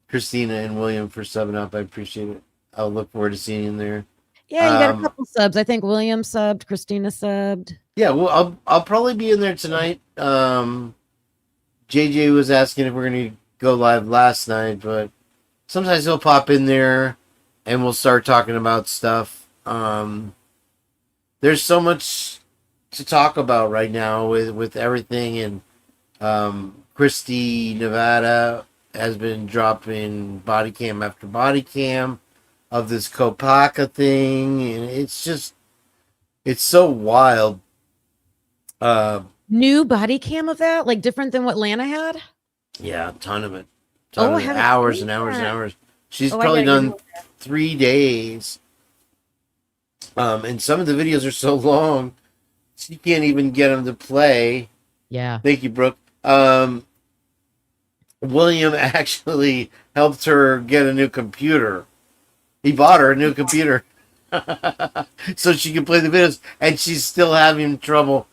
Christina and William, for subbing up. I appreciate it. I'll look forward to seeing you in there. Yeah, you got a couple subs. I think William subbed, Christina subbed. Yeah, well, I'll probably be in there tonight. JJ was asking if we're gonna go live last night, but sometimes he'll pop in there, and we'll start talking about stuff. There's so much to talk about right now with everything, and Christie, Nevada has been dropping body cam after body cam. of this Kopaka thing, and it's so wild. New body cam of that, like different than what Lana had. Yeah, a ton of it. Oh, I Ton of haven't hours seen and hours and that. hours. She's Oh, I probably gotta get done 3 days. And some of the videos are so long, she can't even get them to play. Yeah. Thank you, Brooke. William actually helped her get a new computer. He bought her a new computer so she could play the videos, and she's still having trouble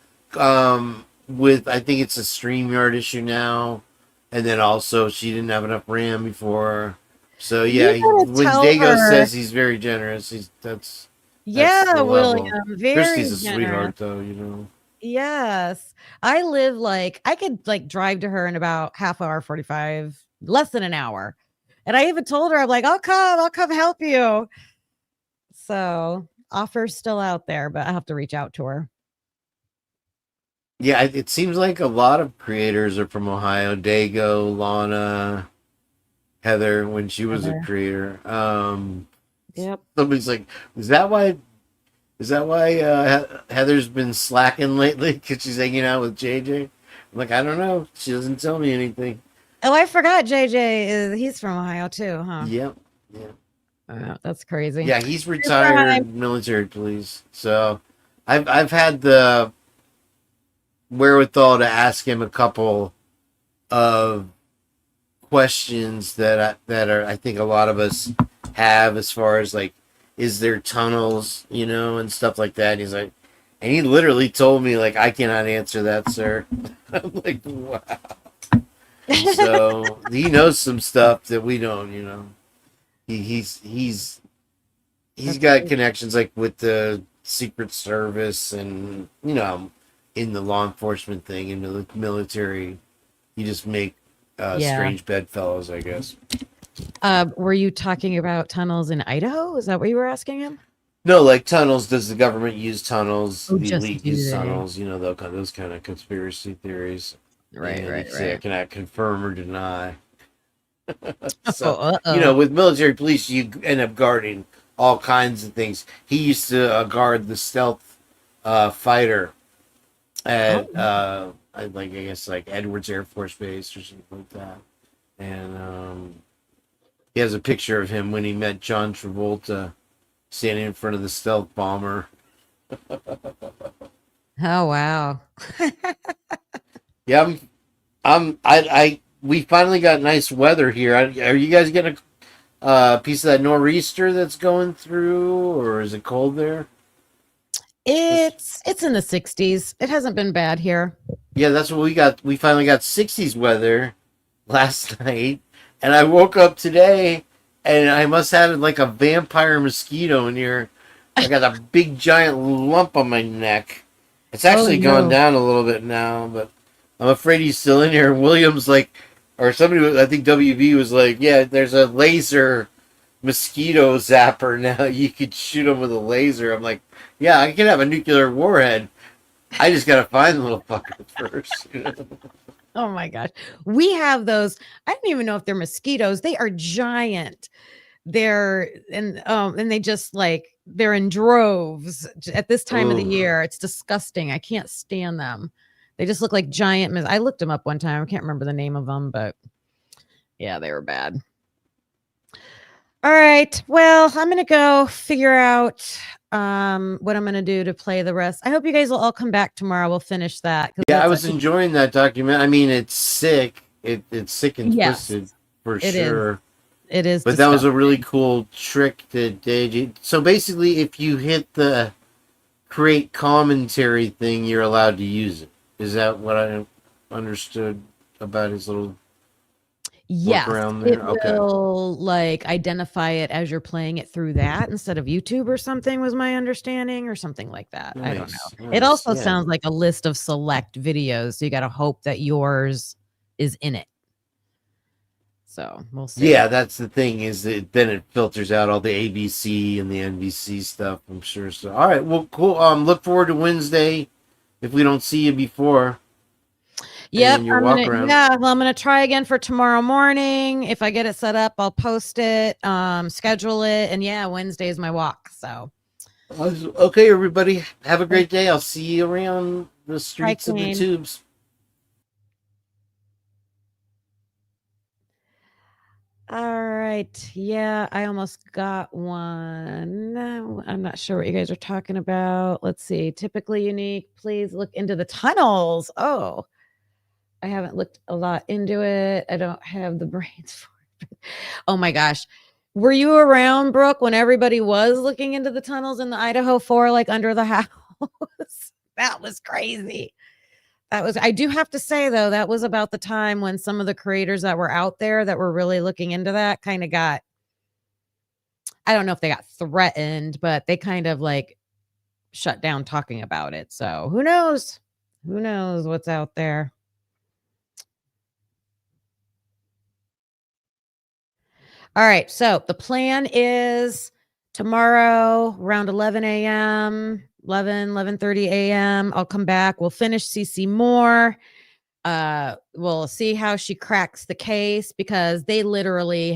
with, I think it's a StreamYard issue now, and then also she didn't have enough RAM before. So yeah, You gotta when tell Dago her- says he's very generous, that's Yeah, the level. William, very Christy's a generous. sweetheart, though, you know. Yes. I live like I could like drive to her in about half hour, 45, less than an hour. And I even told her, I'm like, I'll come help you. So offer's still out there, but I have to reach out to her. Yeah, it seems like a lot of creators are from Ohio. Dago, Lana, Heather, when she was a Heather. creator. Yep. Somebody's like, is that why Heather's been slacking lately? Because she's hanging out with JJ? I'm like, I don't know. She doesn't tell me anything. Oh, I forgot JJ he's from Ohio too, huh? Yep. That's crazy. Yeah, he's retired military police. So I've had the wherewithal to ask him a couple of questions that are I think a lot of us have, as far as like, is there tunnels, you know, and stuff like that. And he's like, and he literally told me, like, I cannot answer that, sir. I'm like, wow. So he knows some stuff that we don't, you know. He's got connections like with the Secret Service, and you know, in the law enforcement thing, in the military. You just make strange bedfellows, I guess. Were you talking about tunnels in Idaho? Is that what you were asking him? No, like tunnels. Does the government use tunnels? Oh, The just elite do use they? tunnels. You know, those kind of conspiracy theories. Right, And right, you say, I right. cannot confirm or deny. Oh, So, you know, with military police, you end up guarding all kinds of things. He used to guard the stealth fighter at, I guess, like Edwards Air Force Base or something like that. And he has a picture of him when he met John Travolta standing in front of the stealth bomber. Oh wow. Yeah, we finally got nice weather here. Are you guys getting a piece of that nor'easter that's going through, or is it cold there? It's in the 60s. It hasn't been bad here. Yeah, that's what we got. We finally got 60s weather last night, and I woke up today, and I must have had like a vampire mosquito in here. I got a big giant lump on my neck. It's actually gone down a little bit now, but I'm afraid he's still in here. Williams like, or somebody, I think WB was like, yeah, there's a laser mosquito zapper now. You could shoot them with a laser. I'm like, yeah, I can have a nuclear warhead. I just gotta find the little fucker first. You know? Oh my gosh. We have those. I don't even know if they're mosquitoes. They are giant. They're and they just like they're in droves at this time of the year. It's disgusting. I can't stand them. They just look like giant. I looked them up one time. I can't remember the name of them, but yeah, they were bad. All right. Well, I'm gonna go figure out what I'm gonna do to play the rest. I hope you guys will all come back tomorrow. We'll finish that. Yeah, I was enjoying that document. I mean, it's sick. It's sick and twisted for sure. It is. But that was a really cool trick that they did. So basically, if you hit the create commentary thing, you're allowed to use it. Is that what I understood about his little workaround there? It will like identify it as you're playing it through that instead of YouTube or something, was my understanding, or something like that. I don't know. It also sounds like a list of select videos, so you got to hope that yours is in it. So we'll see. Yeah, that's the thing, is that then it filters out all the ABC and the NBC stuff, I'm sure. So all right, well, cool. Look forward to Wednesday if we don't see you before. Yep, then your walk around. yeah, well, I'm gonna try again for tomorrow morning. If I get it set up, I'll post it, schedule it, and yeah, Wednesday is my walk. So Okay, everybody, have a great day. I'll see you around the streets of the Kane. tubes. All right. Yeah, I almost got one. I'm not sure what you guys are talking about. Let's see. Typically unique. Please look into the tunnels. Oh, I haven't looked a lot into it. I don't have the brains for it. Oh my gosh. Were you around, Brooke, when everybody was looking into the tunnels in the Idaho 4, like under the house? That was crazy. I do have to say, though, that was about the time when some of the creators that were out there that were really looking into that kind of got, I don't know if they got threatened, but they kind of like shut down talking about it. So who knows? Who knows what's out there? All right. So the plan is tomorrow around 11 a.m., 11:30 a.m. I'll come back. We'll finish CC Moore. We'll see how she cracks the case because they didn't really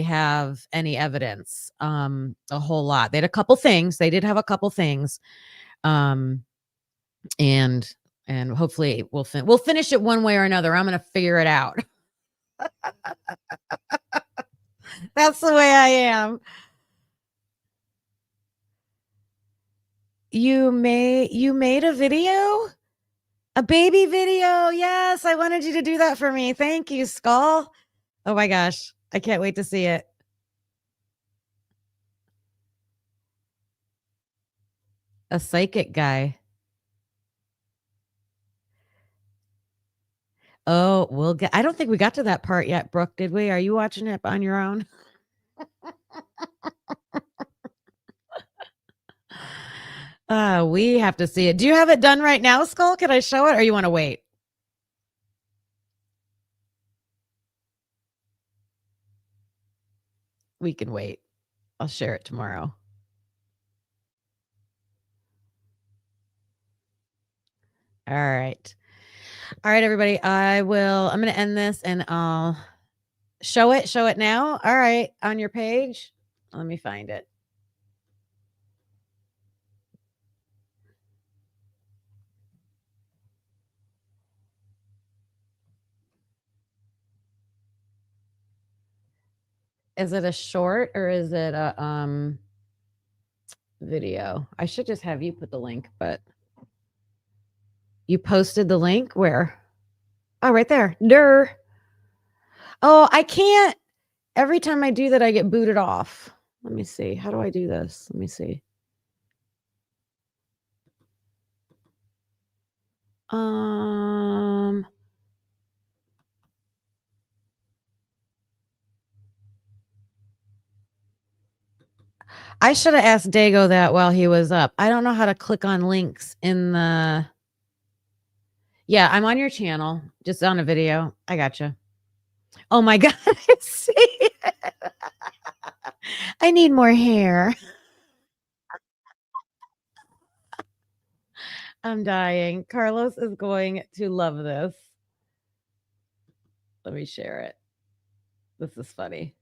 have any evidence, a whole lot. They had a couple things. They did have a couple things. And hopefully we'll finish it one way or another. I'm going to figure it out. That's the way I am. You made a video? A baby video? Yes, I wanted you to do that for me. Thank you, Skull. Oh my gosh. I can't wait to see it. A psychic guy. Oh, I don't think we got to that part yet, Brooke, did we? Are you watching it on your own? We have to see it. Do you have it done right now, Skull? Can I show it or you want to wait? We can wait. I'll share it tomorrow. All right. All right, everybody. I'm going to end this and I'll show it now. All right. On your page. Let me find it. Is it a short or is it a video? I should just have you put the link, but you posted the link where? Oh, right there. Durr. Oh, I can't. Every time I do that, I get booted off. Let me see. How do I do this? Let me see. I should have asked Dago that while he was up. I don't know how to click on links in the. Yeah, I'm on your channel, just on a video. I gotcha. Oh my God. I see. I need more hair. I'm dying. Carlos is going to love this. Let me share it. This is funny.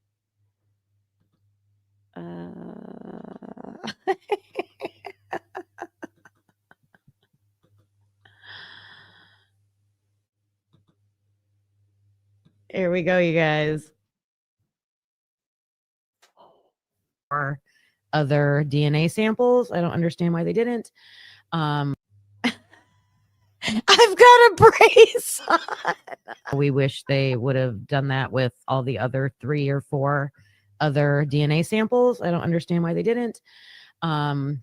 Here we go, you guys. Or other DNA samples. I don't understand why they didn't. I've got a brace on. We wish they would have done that with all the other 3 or 4 other DNA samples. I don't understand why they didn't. But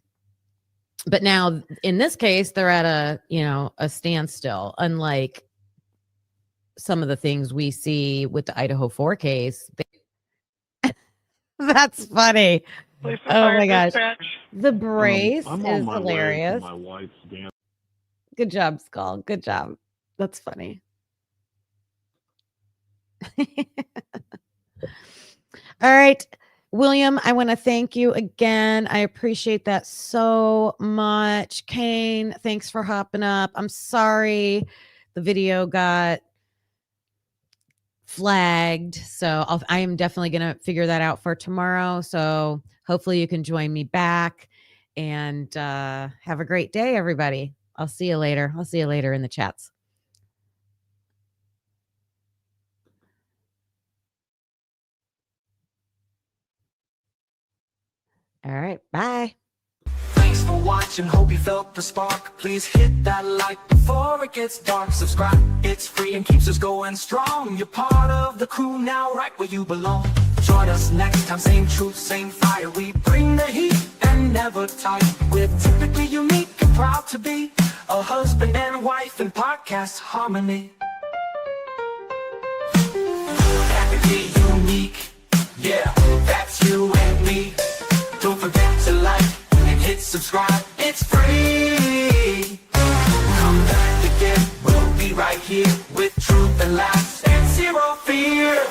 now in this case, they're at a standstill, unlike some of the things we see with the Idaho 4 case. That's funny. Oh my gosh. The brace I'm is on my hilarious. way to my wife's dance. Good job, Skull. Good job. That's funny. All right. William, I want to thank you again. I appreciate that so much. Kane, thanks for hopping up. I'm sorry the video got flagged. So I am definitely going to figure that out for tomorrow. So hopefully you can join me back, and have a great day, everybody. I'll see you later. I'll see you later in the chats. All right. Bye. Thanks for watching, hope you felt the spark. Please hit that like before it gets dark. Subscribe, it's free and keeps us going strong. You're part of the crew now, right where you belong. Join us next time, same truth, same fire. We bring the heat and never tire. We're typically unique and proud to be a husband and wife in podcast harmony. Happy to be unique, yeah, that's you and me. Don't forget to like and hit subscribe, it's free. Come back again, we'll be right here with truth and laughs and zero fear.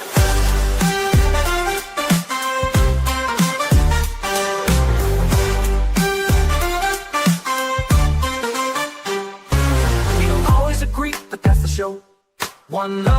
We don't always agree, but that's the show. One love.